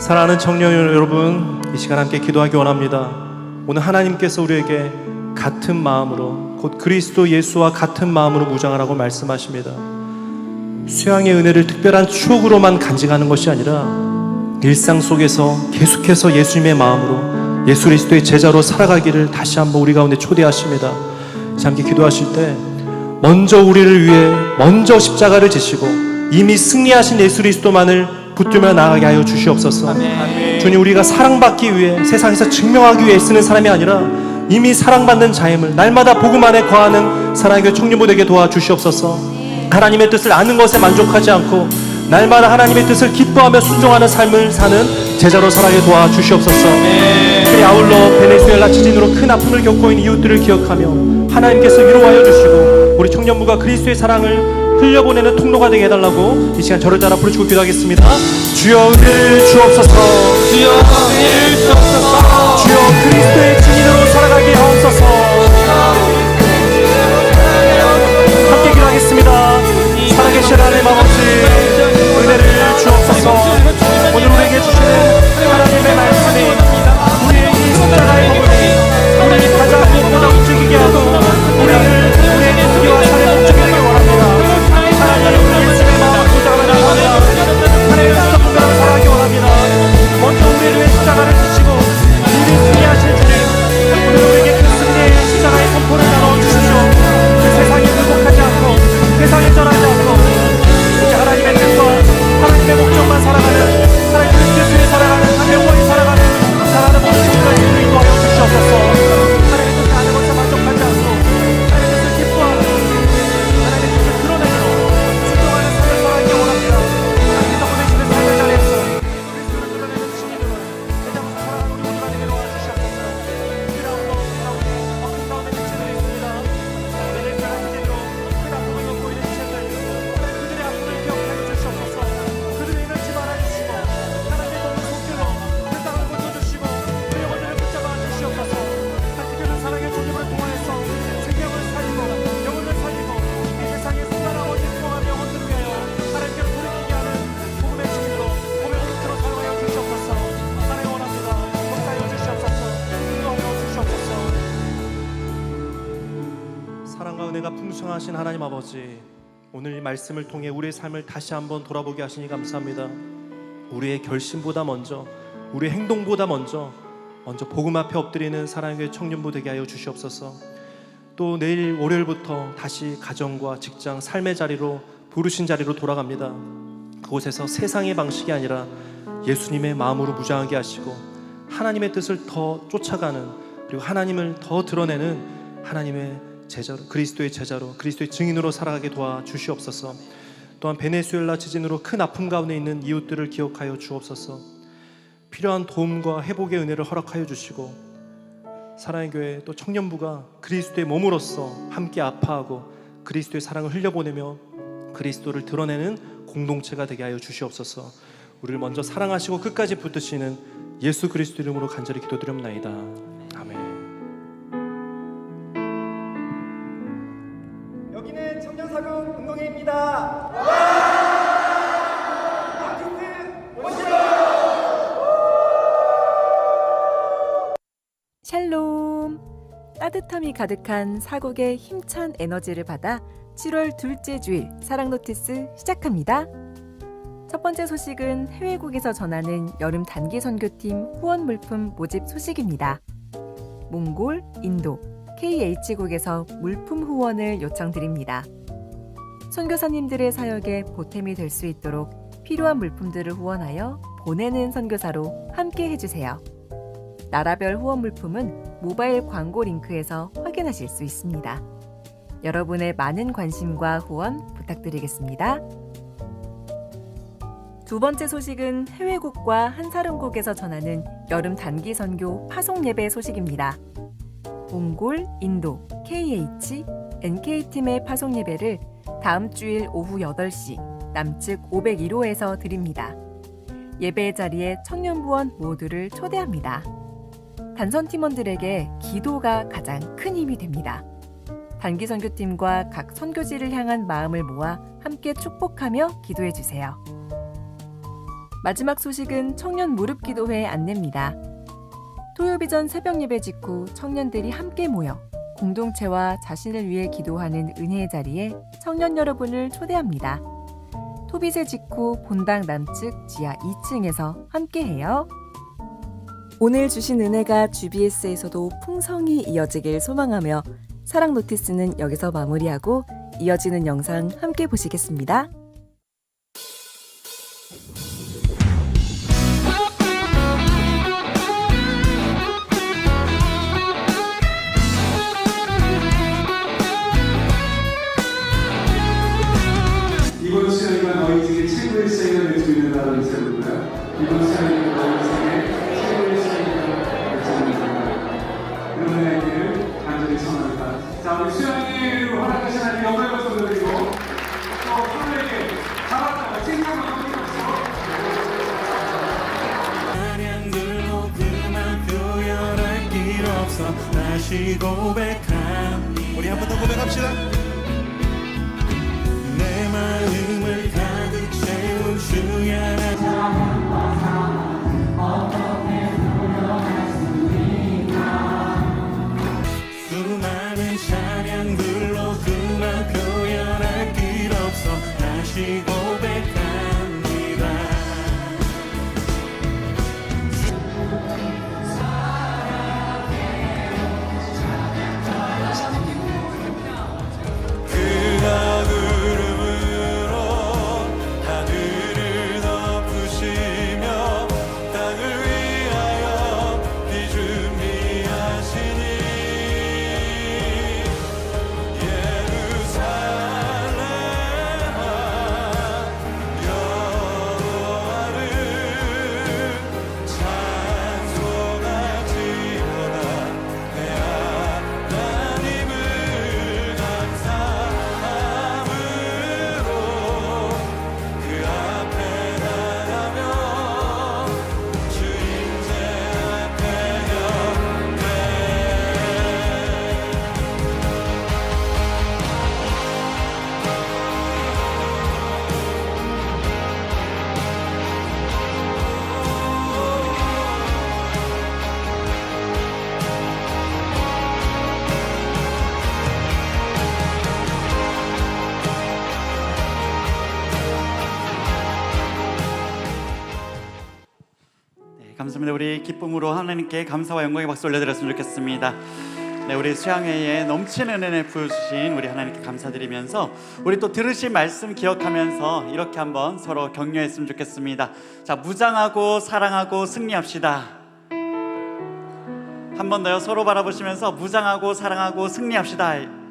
사랑하는 청년 여러분, 이 시간 함께 기도하기 원합니다. 오늘 하나님께서 우리에게 같은 마음으로, 곧 그리스도 예수와 같은 마음으로 무장하라고 말씀하십니다. 수양의 은혜를 특별한 추억으로만 간직하는 것이 아니라 일상 속에서 계속해서 예수님의 마음으로 예수 그리스도의 제자로 살아가기를 다시 한번 우리 가운데 초대하십니다. 함께 기도하실 때 먼저 우리를 위해 먼저 십자가를 지시고 이미 승리하신 예수 그리스도만을 붙들며 나아가게 하여 주시옵소서. 주님, 우리가 사랑받기 위해 세상에서 증명하기 위해 쓰는 사람이 아니라 이미 사랑받는 자임을 날마다 복음 안에 거하는 사랑의 교회 청년부 되게 도와주시옵소서. 하나님의 뜻을 아는 것에 만족하지 않고 날마다 하나님의 뜻을 기뻐하며 순종하는 삶을 사는 제자로 살아가게 도와주시옵소서. 특히 아울러 베네수엘라 지진으로 큰 아픔을 겪고 있는 이웃들을 기억하며 하나님께서 위로하여 주시고 우리 청년부가 그리스도의 사랑을 흘려보내는 통로가 되게 해달라고 이 시간 저를 따라 부르시고 기도하겠습니다. 주여 은혜를 주옵소서. 주여 은혜를 주옵소서. 주여 그리스도의 증인으로 살아가게 하옵소서. 함께 기도하겠습니다. 살아계신 하나님 아버지, 은혜를 주옵소서. 오늘 우리에게 주시는 하나님의 말씀이 우리의 이 십자가의 부분이 우리를 가장 무엇보다 움직이게 하고 우리의 무기와 살의 목적이 되길 원합니다. 하나님, 우리 예수의 마음을 무장하는 원합니다. 하나님의 수정부대로 살아가기 원합니다. 먼저 우리를 위해 십자가를 지시고 우리 승리하실 주님, 오늘 우리에게 그 승리의 십자가의 선포를 나눠 주십시오. 그 세상에 굴복하지 않고 세상에 전하지 않고 이제 하나님의 뜻과 하나님의 목적만 살아가는, 하나님의 뜻을 살아가는, 영원히 살아가는 모든 성도들을 인도하여 주시옵소서. 하나님의 뜻을 아는 것에 만족하지 않고 하나님의 뜻을 기뻐하고 하나님의 뜻을 드러내기로 순종하는 삶을 살아가기 원합니다. 하나님께서 보내시는 삶의 자리에서 그리스도를 드러내는 신인으로 세상을 살아가는 우리 모두가 되게 도와주시옵소서. 그라운드 가운데 어떤 가운데 미치들이 있습니다. 베네수엘라 지진으로 큰 아픔을 겪고 있는 지체들, 그들의 아픔을 기억하여 주시옵소서. 그들을 잃지 말아주시고 하나님의 돕는 손길로 그 땅을 고쳐주시고 그 영혼들을 붙잡아 주시옵소서. 하나님께서 사랑의 조짐을 통하여서 생명을 살리고 영혼을 살리고 이 세상에 순간 아버지 통한 영혼들을 위하여 하나님께로 돌이키게 하는 복음의 증인으로 고백으로 들어 사용하여 주시옵소서. 하나님 원합니다. 역사하여 주시옵소서. 인도하여 주시옵소서. 사랑과 은혜가 풍성하신 하나님 아버지, 오늘 이 말씀을 통해 우리의 삶을 다시 한번 돌아보게 하시니 감사합니다. 우리의 결심보다 먼저, 우리의 행동보다 먼저 복음 앞에 엎드리는 사랑의 교회 청년부 되게 하여 주시옵소서. 또 내일 월요일부터 다시 가정과 직장, 삶의 자리로, 부르신 자리로 돌아갑니다. 그곳에서 세상의 방식이 아니라 예수님의 마음으로 무장하게 하시고 하나님의 뜻을 더 쫓아가는, 그리고 하나님을 더 드러내는 하나님의 제자로, 그리스도의 제자로, 그리스도의 증인으로 살아가게 도와주시옵소서. 또한 베네수엘라 지진으로 큰 아픔 가운데 있는 이웃들을 기억하여 주옵소서. 필요한 도움과 회복의 은혜를 허락하여 주시고 사랑의 교회 또 청년부가 그리스도의 몸으로서 함께 아파하고 그리스도의 사랑을 흘려보내며 그리스도를 드러내는 공동체가 되게 하여 주시옵소서. 우리를 먼저 사랑하시고 끝까지 붙드시는 예수 그리스도 이름으로 간절히 기도드립나이다. 아멘. 여기는 청년사금 운동회입니다. 샬롬! 따뜻함이 가득한 사국의 힘찬 에너지를 받아 7월 둘째 주일 사랑 노티스 시작합니다. 첫 번째 소식은 해외국에서 전하는 여름 단기 선교팀 후원 물품 모집 소식입니다. 몽골, 인도, KH국에서 물품 후원을 요청드립니다. 선교사님들의 사역에 보탬이 될 수 있도록 필요한 물품들을 후원하여 보내는 선교사로 함께 해주세요. 나라별 후원 물품은 모바일 광고 링크에서 확인하실 수 있습니다. 여러분의 많은 관심과 후원 부탁드리겠습니다. 두 번째 소식은 해외국과 한사름국에서 전하는 여름 단기 선교 파송 예배 소식입니다. 몽골, 인도, KH, NK팀의 파송 예배를 다음 주일 오후 8시 남측 501호에서 드립니다. 예배의 자리에 청년부원 모두를 초대합니다. 단선 팀원들에게 기도가 가장 큰 힘이 됩니다. 단기 선교팀과 각 선교지를 향한 마음을 모아 함께 축복하며 기도해 주세요. 마지막 소식은 청년 무릎기도회 안내입니다. 토요비전 새벽 예배 직후 청년들이 함께 모여 공동체와 자신을 위해 기도하는 은혜의 자리에 청년 여러분을 초대합니다. 토비제 직후 본당 남측 지하 2층에서 함께해요. 오늘 주신 은혜가 GBS에서도 풍성히 이어지길 소망하며 사랑 노티스는 여기서 마무리하고 이어지는 영상 함께 보시겠습니다. 이번 시간이가 너희 중에 최고의 시간이 될 수 있는다는 제목이고요. 이번 시간이가 너희 중에 최고의 시간이 될 수 있는다. 그런 은혜를 간절히 청합니다. 자, 우리 수영이를 허락하신 하나님 영광의 박수 드리고 또 서로에게 잘한다고 칭찬을 드리면서 찬양들로 그만 표현할 길 없어 다시 고백합니다. 우리 한 번 더 고백합시다. 내 마음을 가득 채운 주의 수많은 찬양들로 그만 표현할 길 없어 다시 고백합니다. 그가 구름으로 하늘을 덮으시며 땅을 위하여 비 준비하시니 예루살렘아 여호와를 찬송할지어다. 내 하나님을 감사함으로 그 앞에 나가며 주 임재 앞에 경배. 네, 감사합니다. 우리 기쁨으로 하나님께 감사와 영광의 박수 올려드렸으면 좋겠습니다. 네, 우리 수양회에 넘치는 은혜 부어주신 우리 하나님께 감사드리면서 우리 또 들으신 말씀 기억하면서 이렇게 한번 서로 격려했으면 좋겠습니다. 자, 무장하고 사랑하고 승리합시다. 한 번 더요. 서로 바라보시면서 무장하고 사랑하고 승리합시다.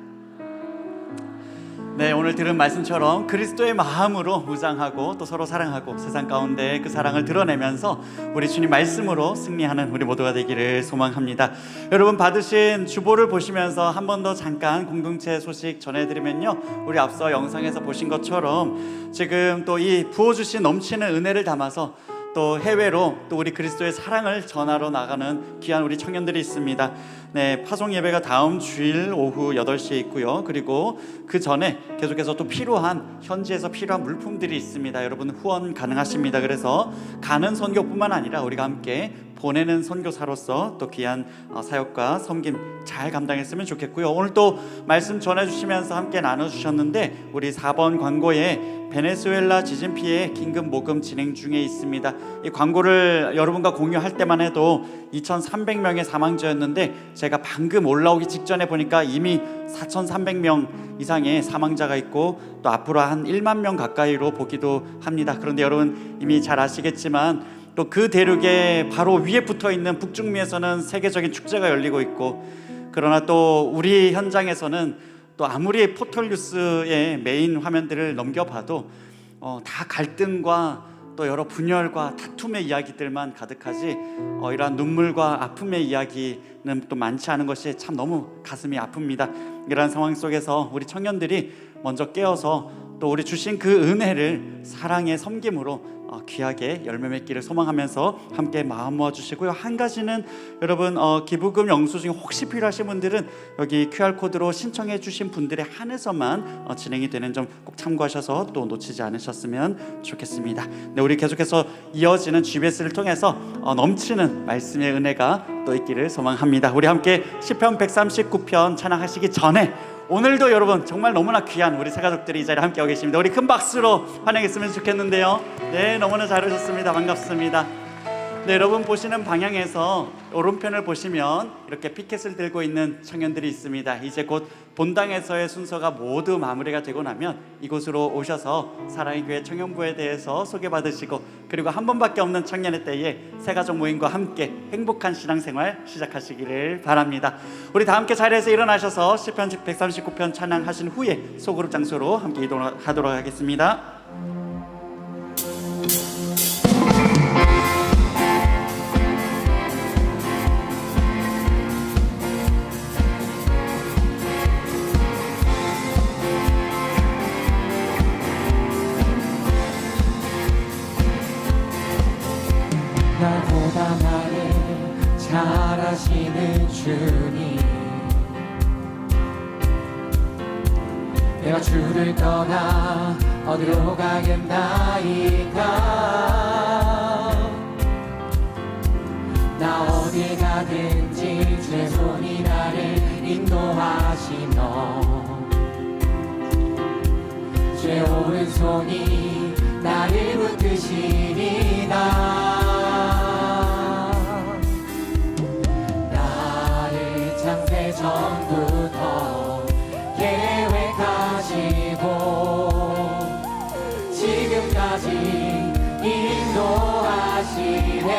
네, 오늘 들은 말씀처럼 그리스도의 마음으로 무장하고 또 서로 사랑하고 세상 가운데 그 사랑을 드러내면서 우리 주님 말씀으로 승리하는 우리 모두가 되기를 소망합니다. 여러분, 받으신 주보를 보시면서 한 번 더 잠깐 공동체 소식 전해드리면요, 우리 앞서 영상에서 보신 것처럼 지금 또 이 부어주신 넘치는 은혜를 담아서 또 해외로 또 우리 그리스도의 사랑을 전하러 나가는 귀한 우리 청년들이 있습니다. 네, 파송 예배가 다음 주일 오후 8시에 있고요. 그리고 그 전에 계속해서 또 필요한, 현지에서 필요한 물품들이 있습니다. 여러분 후원 가능하십니다. 그래서 가는 선교뿐만 아니라 우리가 함께 보내는 선교사로서 또 귀한 사역과 섬김 잘 감당했으면 좋겠고요. 오늘 또 말씀 전해주시면서 함께 나눠주셨는데 우리 4번 광고에 베네수엘라 지진 피해 긴급 모금 진행 중에 있습니다. 이 광고를 여러분과 공유할 때만 해도 2,300명의 사망자였는데 제가 방금 올라오기 직전에 보니까 이미 4,300명 이상의 사망자가 있고 또 앞으로 한 1만 명 가까이로 보기도 합니다. 그런데 여러분 이미 잘 아시겠지만 또 그 대륙의 바로 위에 붙어있는 북중미에서는 세계적인 축제가 열리고 있고, 그러나 또 우리 현장에서는 또 아무리 포털뉴스의 메인 화면들을 넘겨봐도 다 갈등과 또 여러 분열과 다툼의 이야기들만 가득하지 이러한 눈물과 아픔의 이야기는 또 많지 않은 것이 참 너무 가슴이 아픕니다. 이러한 상황 속에서 우리 청년들이 먼저 깨어서 또 우리 주신 그 은혜를 사랑의 섬김으로 귀하게 열매 맺기를 소망하면서 함께 마음 모아주시고요. 한 가지는 여러분 기부금 영수증이 혹시 필요하신 분들은 여기 QR코드로 신청해 주신 분들에 한해서만 진행이 되는 점 꼭 참고하셔서 또 놓치지 않으셨으면 좋겠습니다. 네, 우리 계속해서 이어지는 GBS를 통해서 넘치는 말씀의 은혜가 또 있기를 소망합니다. 우리 함께 시편 139편 찬양하시기 전에 오늘도 여러분 정말 너무나 귀한 우리 새가족들이 이 자리에 함께하고 계십니다. 우리 큰 박수로 환영했으면 좋겠는데요. 네, 너무나 잘 오셨습니다. 반갑습니다. 네, 여러분 보시는 방향에서 오른편을 보시면 이렇게 피켓을 들고 있는 청년들이 있습니다. 이제 곧 본당에서의 순서가 모두 마무리가 되고 나면 이곳으로 오셔서 사랑의 교회 청년부에 대해서 소개받으시고 그리고 한 번밖에 없는 청년의 때에 새가족 모임과 함께 행복한 신앙생활 시작하시기를 바랍니다. 우리 다 함께 자리에서 일어나셔서 시편 139편 찬양하신 후에 소그룹 장소로 함께 이동하도록 하겠습니다. 나보다 나를 잘 아시는 주님, 내가 주를 떠나 어디로 가겠나이까. 나 어디 가든지 주의 손이 나를 인도하시너, 주의 오른손이 나를 붙드시리다. 전부터 계획하시고 지금까지 인도하시네.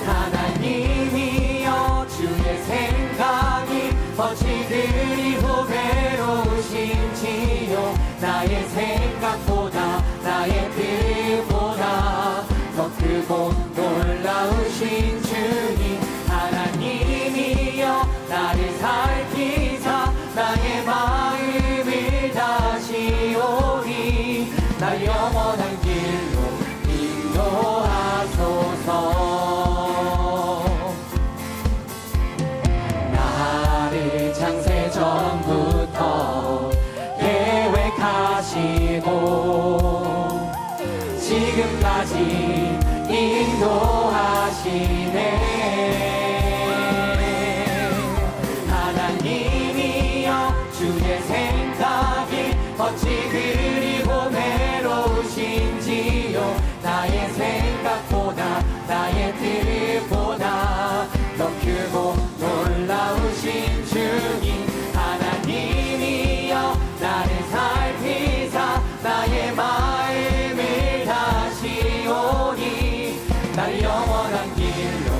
하나님이여 주의 생각이 어찌 그리 후배로우신지요. 나의 생각보다 나의 뜻보다 더 크고 놀라우신 주님, 하나님이여 나를 살피사 나의 마음을 다시오니 날 영원한 길로 인도하소서. 나를 창세 전부터 계획하시고 지금까지 인도하시네. 하나님이여 주의 생각이 어찌 그리 보배로우신지요. 나의 생각보다 나의 뜻보다 더 크고 놀라우신 주님, 하나님이여 나를 살피사 나의 마음을 다시오니 날 영원한 길로.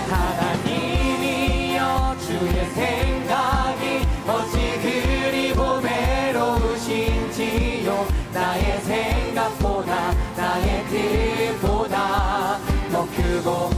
하나님이여 주의 생각이 어찌 그리 보배로우신지요. 나의 생각보다 나의 뜻보다 더 크고